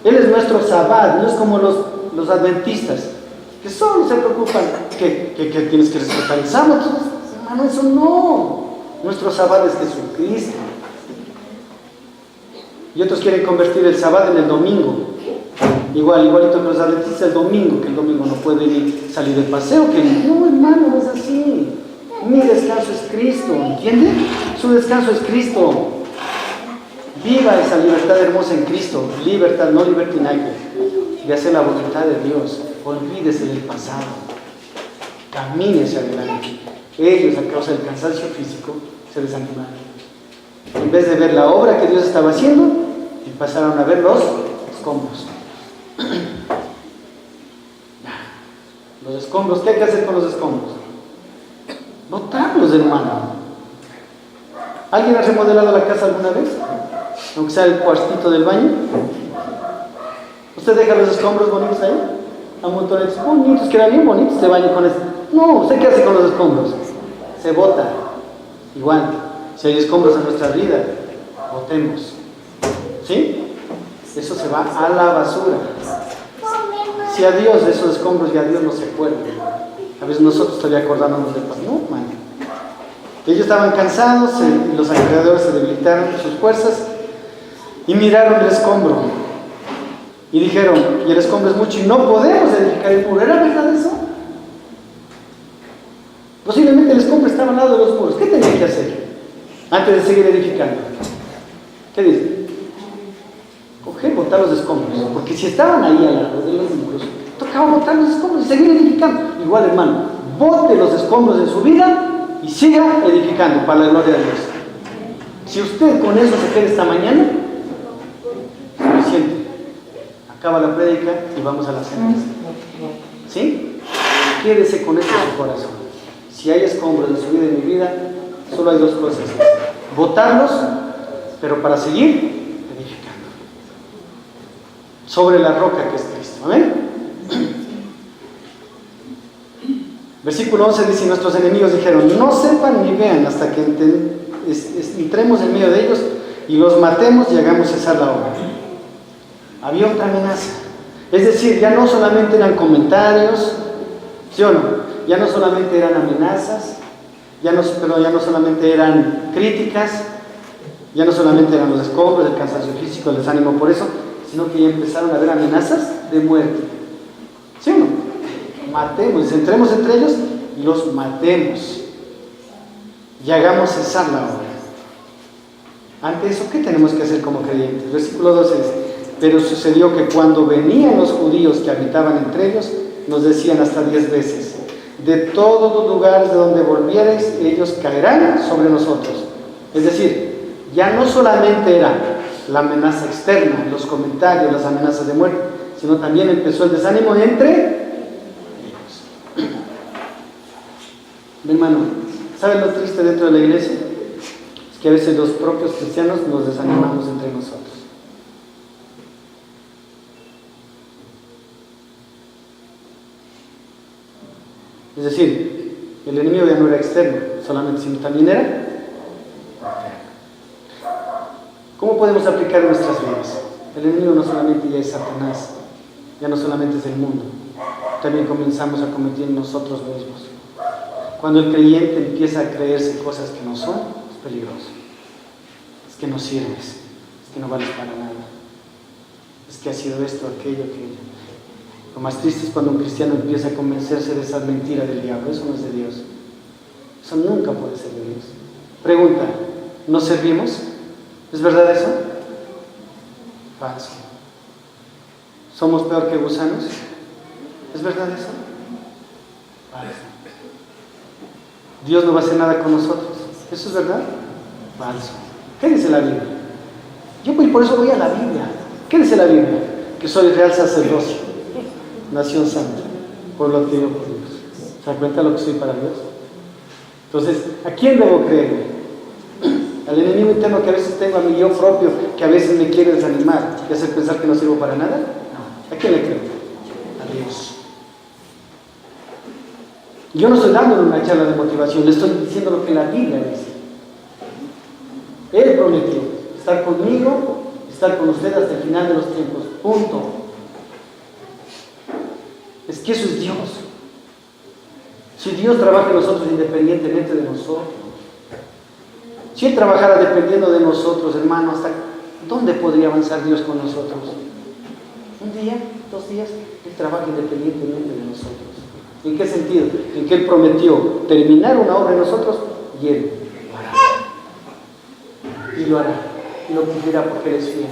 Él es nuestro sabbat, no es como los adventistas, que solo se preocupan que tienes que respetar el sábado. Hermano, eso no. Nuestro sabbat es Jesucristo. Y otros quieren convertir el sábado en el domingo. Igualito que los adventistas el domingo, que el domingo no puede ni salir de paseo. No, hermano, no es así. Mi descanso es Cristo, ¿entiende? Su descanso es Cristo. Viva esa libertad hermosa en Cristo. Libertad, no libertinaje, de hacer la voluntad de Dios. Olvídese del pasado. camine hacia adelante. Ellos, a causa del cansancio físico, se desanimaron. En vez de ver la obra que Dios estaba haciendo, pasaron a ver los escombros. Los escombros, ¿qué hay que hacer con los escombros? Botarlos, hermano. ¿Alguien ha remodelado la casa alguna vez? Aunque sea el cuartito del baño. ¿Usted deja los escombros bonitos ahí? A montones bonitos, quedan bien bonitos, se baña con esto. No, ¿usted qué hace con los escombros? Se bota. Igual, si hay escombros en nuestra vida, botemos. ¿Sí? Eso se va a la basura. Si a Dios, esos escombros ya Dios no se acuerda. A veces nosotros todavía acordándonos del pasado. No, man. Ellos estaban cansados, los alrededores se debilitaron sus fuerzas y miraron el escombro. Y dijeron, y el escombro es mucho y no podemos edificar el muro. ¿Era verdad eso? Posiblemente el escombro estaba al lado de los muros. ¿Qué tenía que hacer antes de seguir edificando? ¿Qué dice? Coger, botar los escombros. Porque si estaban ahí al lado de los muros, tocaba botar los escombros y seguir edificando. Igual, hermano, bote los escombros de su vida y siga edificando para la gloria de Dios. Si usted con eso se queda esta mañana, suficiente. Acaba la prédica y vamos a la cena. ¿Sí? Quédese con eso en su corazón. Si hay escombros en su vida y en mi vida, solo hay dos cosas: botarlos, pero para seguir edificando sobre la roca que es Cristo. Amén. Versículo 11 dice: nuestros enemigos dijeron, no sepan ni vean hasta que entremos en medio de ellos y los matemos y hagamos cesar la obra. Había otra amenaza. Es decir, ya no solamente eran comentarios, ¿sí o no? Ya no solamente eran amenazas, ya no solamente eran críticas, ya no solamente eran los escombros, el cansancio físico, el desánimo por eso, sino que ya empezaron a haber amenazas de muerte. ¿Sí o no? Matemos, entremos entre ellos y los matemos y hagamos cesar la obra. Ante eso, ¿qué tenemos que hacer como creyentes? Versículo 12 dice: pero sucedió que cuando venían los judíos que habitaban entre ellos, nos decían hasta 10 veces: de todos los lugares de donde volvierais, ellos caerán sobre nosotros. Es decir, ya no solamente era la amenaza externa, los comentarios, las amenazas de muerte, sino también empezó el desánimo entre ellos. Mi hermano, ¿saben lo triste dentro de la iglesia? Es que a veces los propios cristianos nos desanimamos entre nosotros. Es decir, el enemigo ya no era externo solamente, sino también era interno. ¿Cómo podemos aplicar en nuestras vidas? El enemigo no solamente ya es Satanás, ya no solamente es el mundo, también comenzamos a cometer nosotros mismos. Cuando el creyente empieza a creerse cosas que no son, es peligroso. Es que no sirves, es que no vales para nada, es que ha sido esto, aquello. Lo más triste es cuando un cristiano empieza a convencerse de esa mentira del diablo. Eso no es de Dios. Eso nunca puede ser de Dios. Pregunta: ¿nos servimos? ¿Es verdad eso? Falso. ¿Somos peor que gusanos? ¿Es verdad eso? Falso. ¿Dios no va a hacer nada con nosotros? ¿Eso es verdad? Falso. ¿Qué dice la Biblia? Yo por eso voy a la Biblia. ¿Qué dice la Biblia? Que soy real sacerdocio, nación santa, pueblo adquirido por Dios. ¿Se da cuenta de lo que soy para Dios? Entonces, ¿a quién debo creer? ¿Al enemigo interno que a veces tengo, a mi yo propio, que a veces me quiere desanimar y hacer pensar que no sirvo para nada? No. ¿A quién le creo? A Dios. Yo no estoy dándole una charla de motivación, le estoy diciendo lo que la Biblia dice. Él prometió estar conmigo, estar con usted hasta el final de los tiempos. Punto. Es que eso es Dios. Si Dios trabaja en nosotros independientemente de nosotros, si Él trabajara dependiendo de nosotros, hermano, ¿hasta dónde podría avanzar Dios con nosotros? Un día, 2 días, Él trabaja independientemente de nosotros. ¿En qué sentido? En que Él prometió terminar una obra en nosotros y Él lo hará. Y lo hará. Y lo cumplirá porque Él es fiel.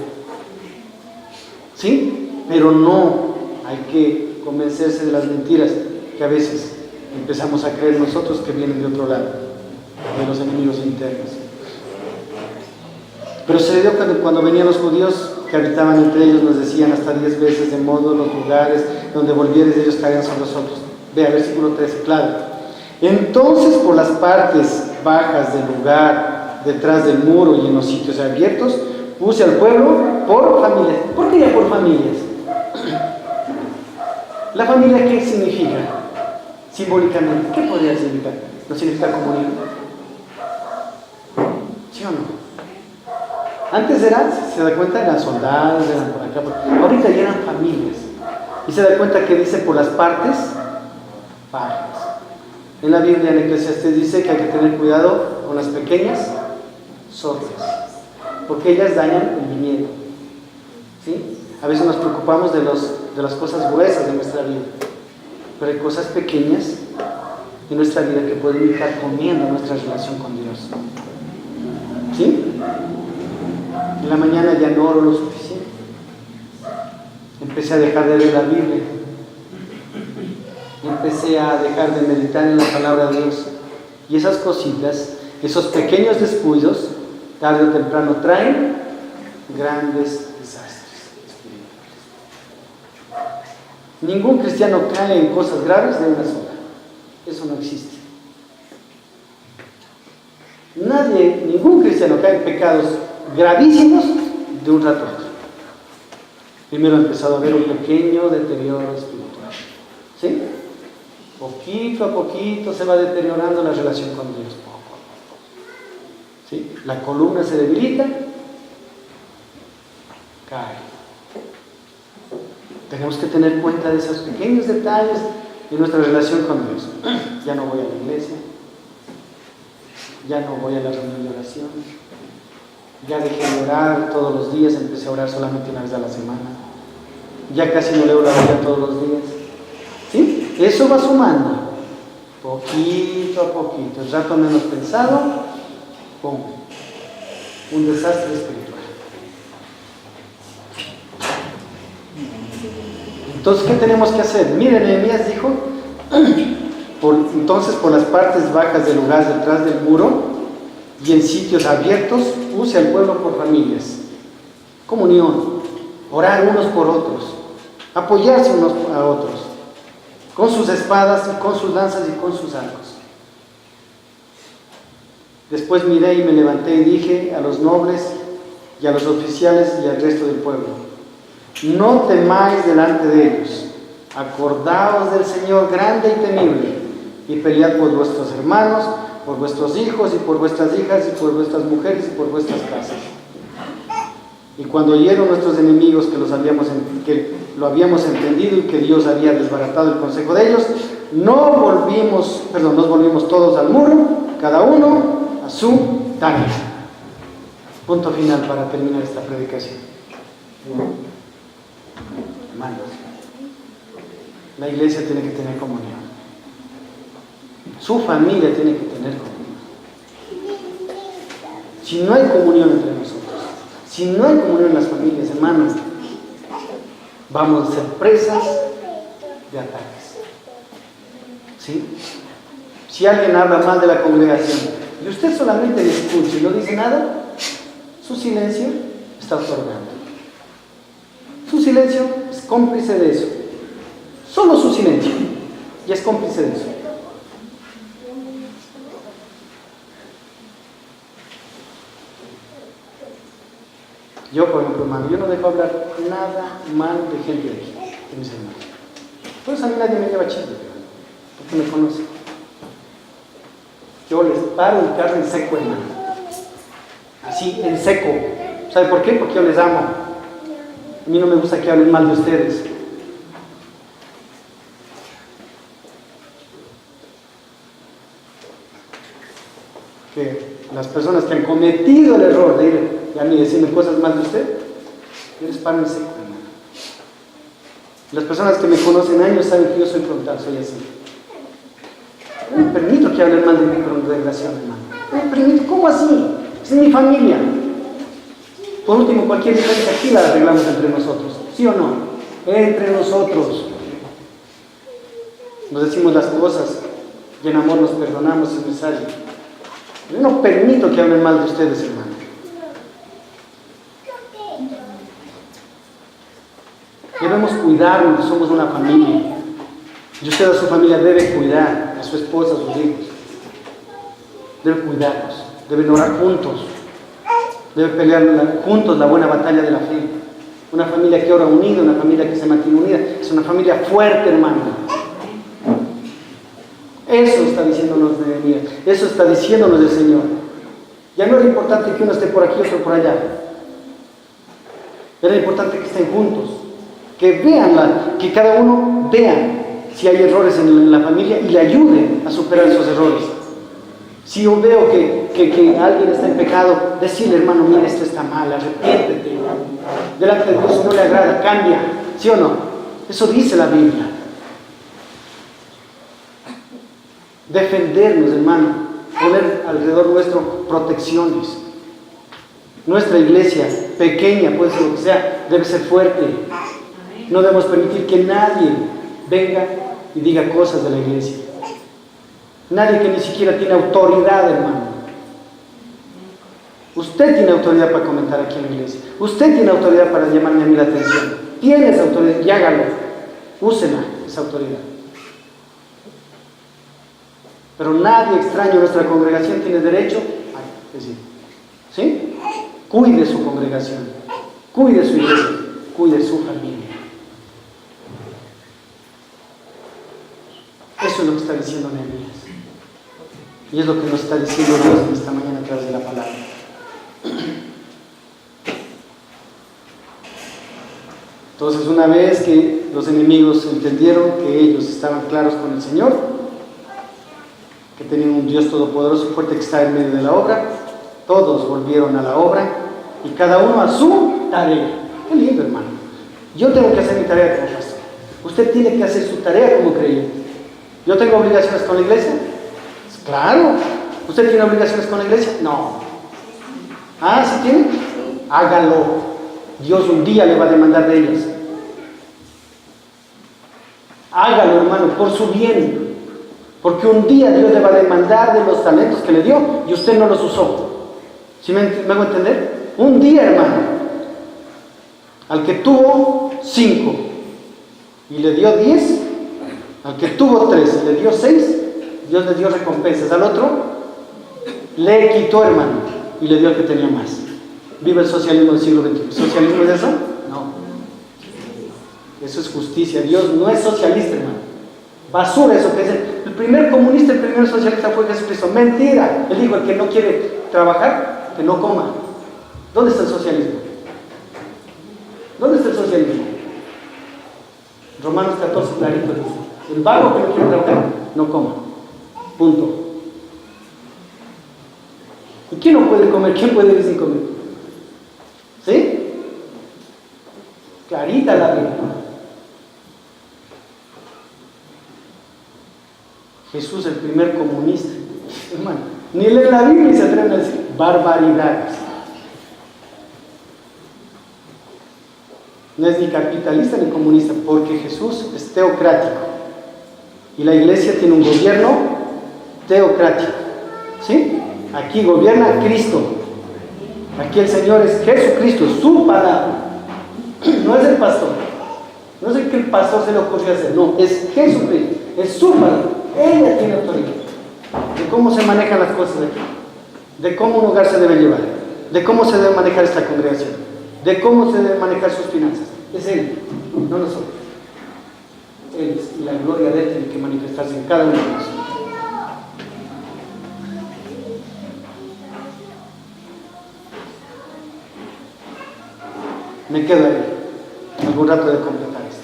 ¿Sí? Pero no hay que convencerse de las mentiras que a veces empezamos a creer nosotros que vienen de otro lado, de los enemigos internos. Pero sucedió cuando venían los judíos que habitaban entre ellos, nos decían hasta 10 veces, de modo los lugares donde volvieres ellos caerían sobre nosotros. Vea, versículo 13, claro. Entonces por las partes bajas del lugar, detrás del muro y en los sitios abiertos, puse al pueblo por familias. ¿Por qué ya por familias? ¿La familia qué significa? Simbólicamente, ¿qué podría significar? ¿No significa comunión? ¿Sí o no? Antes eran, si se da cuenta, eran soldados, eran por acá, ahorita ya eran familias. Y se da cuenta que dice por las partes bajas. En la Biblia, en Eclesiastés, dice que hay que tener cuidado con las pequeñas zorras, porque ellas dañan el viñedo. ¿Sí? A veces nos preocupamos de las cosas gruesas de nuestra vida, pero hay cosas pequeñas en nuestra vida que pueden estar comiendo nuestra relación con Dios. ¿Sí? En la mañana ya no oro lo suficiente. Empecé a dejar de leer la Biblia. Empecé a dejar de meditar en la palabra de Dios. Y esas cositas, esos pequeños descuidos, tarde o temprano traen grandes desastres espirituales. Ningún cristiano cae en cosas graves de una sola. Eso no existe. Ningún cristiano cae en pecados gravísimos de un rato a otro. Primero ha empezado a haber un pequeño deterioro espiritual. ¿Sí? Poquito a poquito se va deteriorando la relación con Dios. Poco a poco. ¿Sí? La columna se debilita, cae. Tenemos que tener cuenta de esos pequeños detalles en nuestra relación con Dios. Ya no voy a la iglesia, ya no voy a la reunión de oración, ya dejé de orar todos los días, empecé a orar solamente una vez a la semana, ya casi no leo la Biblia todos los días. ¿Sí? Eso va sumando, poquito a poquito, el rato menos pensado, ¡pum!, un desastre espiritual. Entonces, ¿qué tenemos que hacer? Miren, Nehemías dijo, entonces por las partes bajas del lugar detrás del muro y en sitios abiertos puse al pueblo por familias. Comunión, orar unos por otros, apoyarse unos a otros, con sus espadas y con sus lanzas y con sus arcos. Después miré y me levanté y dije a los nobles y a los oficiales y al resto del pueblo: no temáis delante de ellos, acordaos del Señor grande y temible, y pelead por vuestros hermanos, por vuestros hijos y por vuestras hijas y por vuestras mujeres y por vuestras casas. Y cuando oyeron nuestros enemigos que lo habíamos entendido y que Dios había desbaratado el consejo de ellos, nos volvimos todos al muro, cada uno a su tarea. Punto final para terminar esta predicación. Hermanos, la iglesia tiene que tener comunión. Su familia tiene que tener comunión. Si no hay comunión entre nosotros, si no hay comunión en las familias, hermanos, vamos a ser presas de ataques. ¿Sí? Si alguien habla mal de la congregación y usted solamente le escucha y no dice nada, su silencio está otorgando. Su silencio es cómplice de eso. Solo su silencio ya es cómplice de eso. Yo, por ejemplo, hermano, yo no dejo hablar nada mal de gente de aquí, de mis hermanos. Por eso a mí nadie me lleva chisme, porque me conoce. Yo les paro el carro en seco, hermano. Así, en seco. ¿Sabe por qué? Porque yo les amo. A mí no me gusta que hablen mal de ustedes. Que las personas que han cometido el error de ir a mí decirme cosas mal de usted, yo les paro en seco, hermano. Las personas que me conocen años saben que yo soy frontal, soy así. No me permito que hablen mal de mi congregación, hermano. No me permito. ¿Cómo así? Es mi familia. Por último, cualquier diferencia aquí la arreglamos entre nosotros. ¿Sí o no? Entre nosotros. Nos decimos las cosas y en amor nos perdonamos si es necesario. Yo no permito que hablen mal de ustedes, hermano. Debemos cuidarnos, somos una familia. Y usted a su familia debe cuidar, a su esposa, a sus hijos. Debe cuidarlos, deben orar juntos, deben pelear juntos la buena batalla de la fe. Una familia que ora unida, una familia que se mantiene unida, es una familia fuerte, hermano. Eso está diciéndonos Nehemías, eso está diciéndonos el Señor. Ya no era importante que uno esté por aquí y otro por allá. Era importante que estén juntos, que vean, que cada uno vea si hay errores en la familia y le ayuden a superar esos errores. Si yo veo que alguien está en pecado, decirle, hermano, mira, esto está mal, arrepiéntete. Delante de Dios no le agrada, cambia. ¿Sí o no? Eso dice la Biblia. Defendernos, hermano. Poner alrededor nuestro protecciones. Nuestra iglesia, pequeña, puede ser lo que sea, debe ser fuerte. No debemos permitir que nadie venga y diga cosas de la iglesia. Nadie que ni siquiera tiene autoridad, hermano. Usted tiene autoridad para comentar aquí en la iglesia. Usted tiene autoridad para llamarme a mí la atención. Tiene esa autoridad y hágalo. Úsela, esa autoridad. Pero nadie extraño en nuestra congregación tiene derecho a decir. ¿Sí? Cuide su congregación. Cuide su iglesia. Cuide su familia. Eso es lo que está diciendo Nehemías. Y es lo que nos está diciendo Dios en esta mañana a través de la palabra. Entonces, una vez que los enemigos entendieron que ellos estaban claros con el Señor, que tenían un Dios todopoderoso y fuerte que está en medio de la obra, todos volvieron a la obra y cada uno a su tarea. Qué lindo, hermano. Yo tengo que hacer mi tarea como pastor. Usted tiene que hacer su tarea como creyente. ¿Yo tengo obligaciones con la iglesia? Claro. ¿Usted tiene obligaciones con la iglesia? No. ¿Ah, sí tiene? Hágalo. Dios un día le va a demandar de ellas. Hágalo, hermano, por su bien. Porque un día Dios le va a demandar de los talentos que le dio y usted no los usó. ¿Sí me hago entender? Un día, hermano, al que tuvo 5 y le dio 10, al que tuvo 3 y le dio 6, Dios le dio recompensas. Al otro le quitó, hermano, y le dio al que tenía más. Vive el socialismo del siglo XXI. ¿Socialismo es eso? No. Eso es justicia. Dios no es socialista, hermano. Basura eso que dicen. El primer comunista, el primer socialista fue Jesucristo. Mentira. Él dijo, el que no quiere trabajar, que no coma. ¿Dónde está el socialismo? ¿Dónde está el socialismo? Romanos 14, clarito dice. El vago que no quiere trabajar, no coma. Punto. ¿Y quién no puede comer? ¿Quién puede vivir sin comer? ¿Sí? Clarita la Biblia. Jesús, el primer comunista. Hermano, ni lee la Biblia y se atreven a decir barbaridades. No es ni capitalista ni comunista, porque Jesús es teocrático. Y la iglesia tiene un gobierno teocrático. ¿Sí? Aquí gobierna Cristo. Aquí el Señor es Jesucristo, su palabra. No es el pastor. No es el que el pastor se le ocurrió hacer. No, es Jesucristo. Es su palabra. Ella tiene autoridad. De cómo se manejan las cosas aquí. De cómo un hogar se debe llevar. De cómo se debe manejar esta congregación. De cómo se deben manejar sus finanzas. Es Él, no nosotros. Él es, y la gloria de Él tiene que manifestarse en cada uno de nosotros. Me quedo ahí, algún rato de completar esto.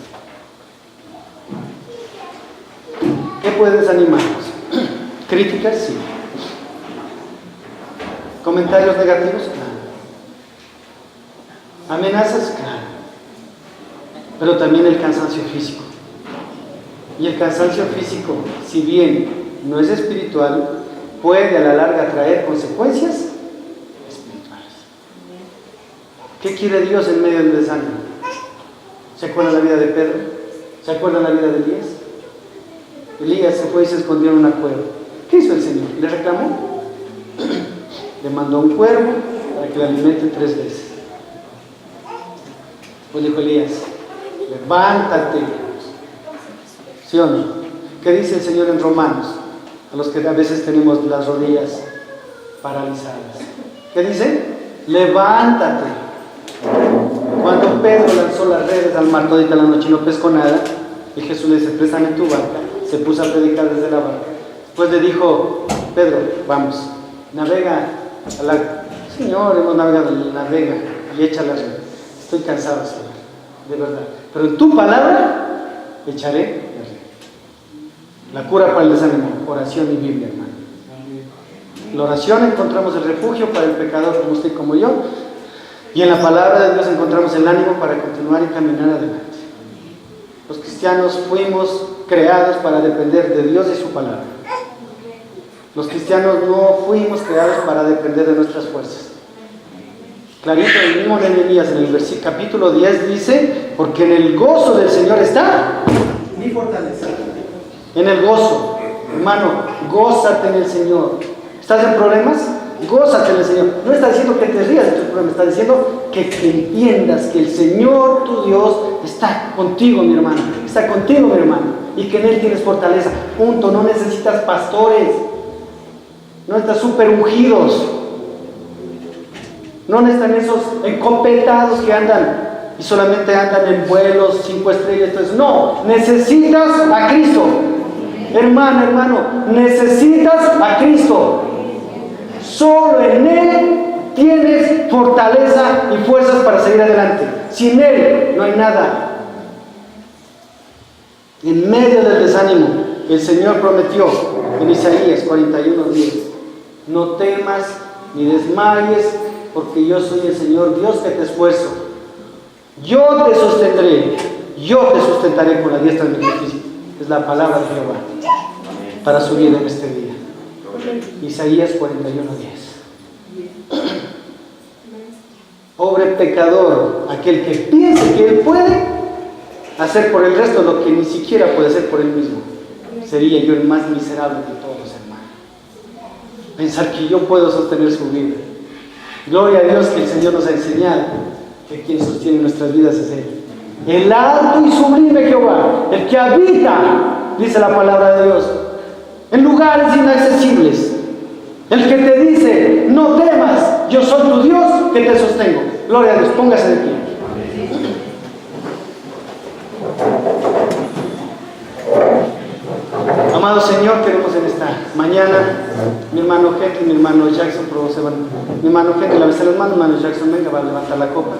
¿Qué puede desanimarnos? ¿Críticas? Sí. ¿Comentarios negativos? Claro. ¿Amenazas? Claro. Pero también el cansancio físico. Y el cansancio físico, si bien no es espiritual, puede a la larga traer consecuencias espirituales. ¿Qué quiere Dios en medio del desánimo? ¿Se acuerdan la vida de Pedro? ¿Se acuerdan la vida de Elías? Elías se fue y se escondió en una cueva. reclamó? Le mandó un cuervo para que le alimente 3 veces. Pues dijo Elías, levántate. ¿Sí o no? ¿Qué dice el Señor en Romanos? A los que a veces tenemos las rodillas paralizadas. ¿Qué dice? Levántate. Cuando Pedro lanzó las redes al mar todita la noche y no pescó nada, y Jesús le dice, préstame tu barca, se puso a predicar desde la barca. Después le dijo, Pedro, vamos, navega a la... Señor, hemos navegado, navega y echa la red. Estoy cansado, Señor, de verdad. Pero en tu palabra echaré la red. La cura para el desánimo, oración y Biblia, hermano. En la oración encontramos el refugio para el pecador como usted y como yo. Y en la palabra de Dios encontramos el ánimo para continuar y caminar adelante. Los cristianos fuimos creados para depender de Dios y su palabra. Los cristianos no fuimos creados para depender de nuestras fuerzas. Clarito, el mismo Nehemías en el capítulo 10 dice, porque en el gozo del Señor está mi fortaleza. En el gozo, hermano, gózate en el Señor. ¿Estás en problemas? Gózate en el Señor. No está diciendo que te rías de tus problemas, está diciendo que entiendas que el Señor, tu Dios, está contigo, mi hermano. Está contigo, mi hermano. Y que en Él tienes fortaleza. Punto. No necesitas pastores. No estás súper ungidos. No necesitan esos encopetados que andan y solamente andan en vuelos 5 estrellas. Entonces, no, necesitas a Cristo. Hermano, necesitas a Cristo. Solo en Él tienes fortaleza y fuerzas para seguir adelante. Sin Él no hay nada. En medio del desánimo, el Señor prometió en Isaías 41:10: no temas ni desmayes, porque yo soy el Señor Dios que te esfuerzo. Yo te sostendré, yo te sustentaré con la diestra de mi justicia. Es la palabra de Jehová para su vida en este día. Isaías 41:10. Pobre pecador, aquel que piense que él puede hacer por el resto lo que ni siquiera puede hacer por él mismo. Sería yo el más miserable de todos, hermano. Pensar que yo puedo sostener su vida. Gloria a Dios que el Señor nos ha enseñado que quien sostiene nuestras vidas es Él. El alto y sublime Jehová, el que habita, dice la palabra de Dios, en lugares inaccesibles. El que te dice, no temas, yo soy tu Dios que te sostengo. Gloria a Dios, póngase de pie. Amado Señor, queremos en esta mañana, mi hermano Henry, mi hermano Jackson, mi hermano Henry, la vez a las manos, mi hermano Jackson, venga, va a levantar la copa.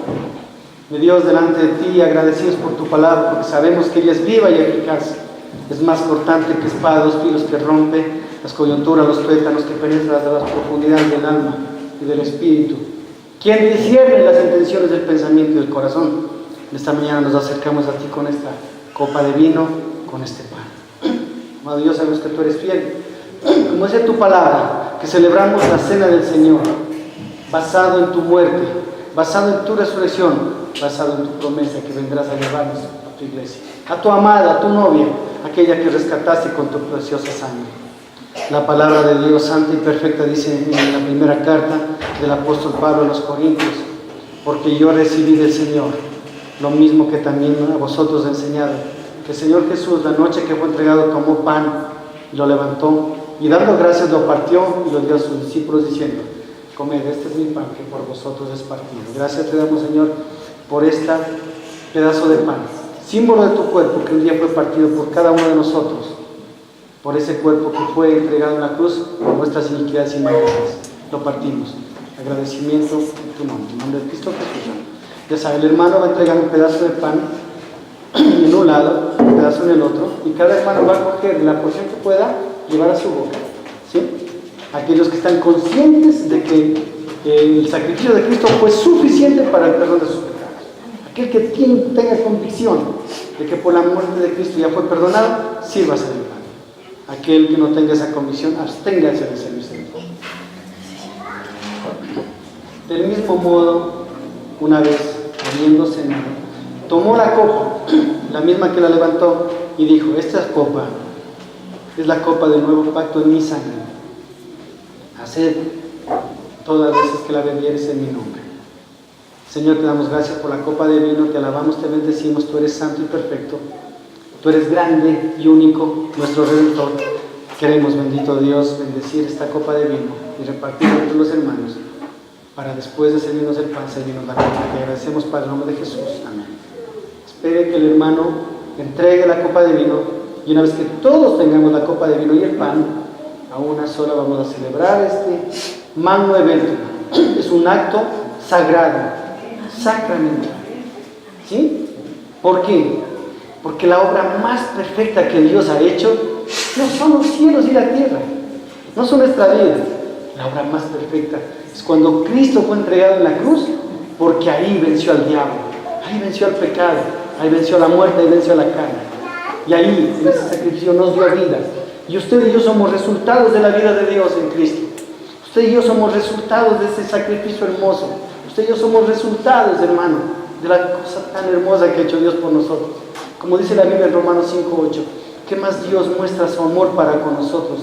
Mi Dios, delante de ti, agradecidos por tu palabra, porque sabemos que ella es viva y eficaz. Es más cortante que espada de 2 filos, que rompe las coyunturas, los tuétanos, que penetra hasta las profundidades del alma y del espíritu. Quien discierne las intenciones del pensamiento y del corazón. En esta mañana nos acercamos a ti con esta copa de vino, con este pan. Amado Dios, sabemos que tú eres fiel. Como dice tu palabra, que celebramos la cena del Señor, basado en tu muerte, basado en tu resurrección, basado en tu promesa que vendrás a llevarnos a tu iglesia, a tu amada, a tu novia, aquella que rescataste con tu preciosa sangre. La palabra de Dios santa y perfecta dice en la primera carta del apóstol Pablo a los Corintios: porque yo recibí del Señor lo mismo que también a vosotros he enseñado, que el Señor Jesús, la noche que fue entregado, tomó pan y lo levantó, y dando gracias lo partió y lo dio a sus discípulos diciendo: comed, este es mi pan que por vosotros es partido. Gracias te damos, Señor, por este pedazo de pan, símbolo de tu cuerpo que un día fue partido por cada uno de nosotros, por ese cuerpo que fue entregado en la cruz por nuestras iniquidades y maldades. Lo partimos. Agradecimiento en tu nombre, en nombre de Cristo Jesús. Ya sabe, el hermano va a entregar un pedazo de pan en un lado, un pedazo en el otro, y cada hermano va a coger la porción que pueda llevar a su boca. ¿Sí? Aquellos que están conscientes de que el sacrificio de Cristo fue suficiente para el perdón de sus pecados. Aquel que tenga convicción de que por la muerte de Cristo ya fue perdonado, sírvase del pan. Aquel que no tenga esa convicción, absténgase de servirse del pan. Del mismo modo, una vez habiendo cenado, tomó la copa, la misma que la levantó, y dijo: esta copa es la copa del nuevo pacto en mi sangre. Haced todas las veces que la bebieres en mi nombre. Señor, te damos gracias por la copa de vino, te alabamos, te bendecimos, tú eres santo y perfecto, tú eres grande y único, nuestro Redentor. Queremos, bendito Dios, bendecir esta copa de vino y repartirla entre los hermanos, para después de servirnos el pan, servirnos la copa. Te agradecemos, Padre, en el nombre de Jesús. Amén. Espere que el hermano entregue la copa de vino, y una vez que todos tengamos la copa de vino y el pan, a una sola vamos a celebrar este magno evento. Es un acto sagrado, sacramental. ¿Sí? ¿Por qué? Porque la obra más perfecta que Dios ha hecho no son los cielos y la tierra, no son nuestra vida. La obra más perfecta es cuando Cristo fue entregado en la cruz, porque ahí venció al diablo, ahí venció al pecado, ahí venció la muerte, ahí venció la carne. Y ahí, en ese sacrificio, nos dio vida. Y usted y yo somos resultados de la vida de Dios en Cristo. Usted y yo somos resultados de ese sacrificio hermoso. Usted y yo somos resultados, hermano, de la cosa tan hermosa que ha hecho Dios por nosotros. Como dice la Biblia en Romanos 5:8, ¿qué más Dios muestra su amor para con nosotros?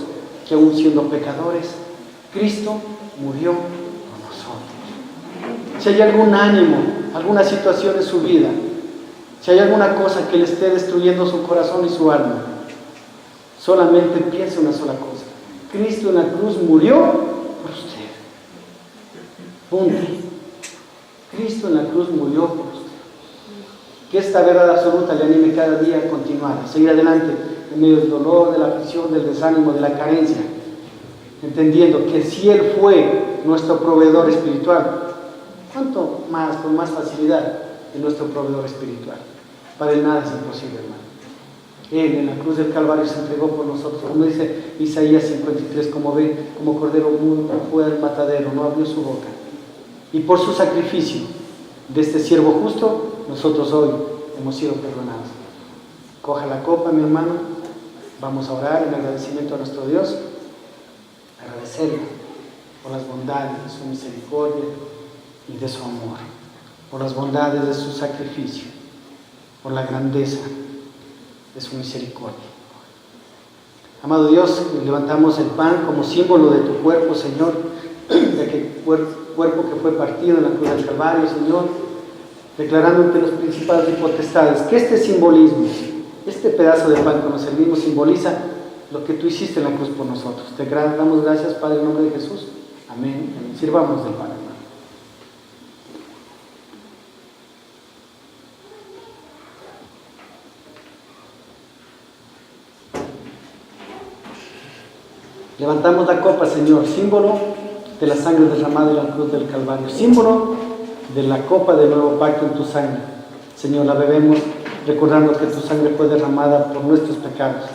Que aún siendo pecadores, Cristo murió por nosotros. Si hay algún ánimo, alguna situación en su vida, si hay alguna cosa que le esté destruyendo su corazón y su alma, solamente piense una sola cosa: Cristo en la cruz murió por usted. Punto. Cristo en la cruz murió por usted. Que esta verdad absoluta le anime cada día a continuar, a seguir adelante en medio del dolor, de la aflicción, del desánimo, de la carencia, entendiendo que si Él fue nuestro proveedor espiritual, ¿cuánto más, con más facilidad, de nuestro proveedor espiritual? Para Él nada es imposible, hermano. Él en la cruz del Calvario se entregó por nosotros, como dice Isaías 53, como ve, como cordero mudo fue al matadero, no abrió su boca. Y por su sacrificio de este siervo justo, nosotros hoy hemos sido perdonados. Coja la copa, mi hermano, vamos a orar en agradecimiento a nuestro Dios, agradecerle por las bondades de su misericordia y de su amor, por las bondades de su sacrificio, por la grandeza de su misericordia. Amado Dios, levantamos el pan como símbolo de tu cuerpo, Señor, de aquel cuerpo que fue partido en la cruz del Calvario, Señor, declarando ante los principados y potestades que este simbolismo, este pedazo de pan que nos servimos, simboliza lo que tú hiciste en la cruz por nosotros. Te damos gracias, Padre, en el nombre de Jesús. Amén. Amén. Sirvamos del pan, hermano. Levantamos la copa, Señor, símbolo de la sangre derramada en la cruz del Calvario, símbolo de la copa del nuevo pacto en tu sangre. Señor, la bebemos recordando que tu sangre fue derramada por nuestros pecados.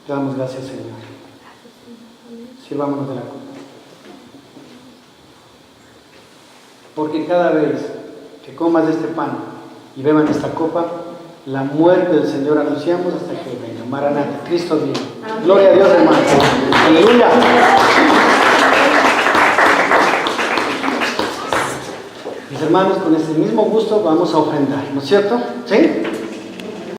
Te damos gracias, Señor. Sirvámonos de la copa. Porque cada vez que comas de este pan y beban esta copa, la muerte del Señor anunciamos hasta que venga. Maranata, Cristo viene. Gloria a Dios, hermano. Aleluya. Mis hermanos, con ese mismo gusto vamos a ofrendar, ¿no es cierto? ¿Sí?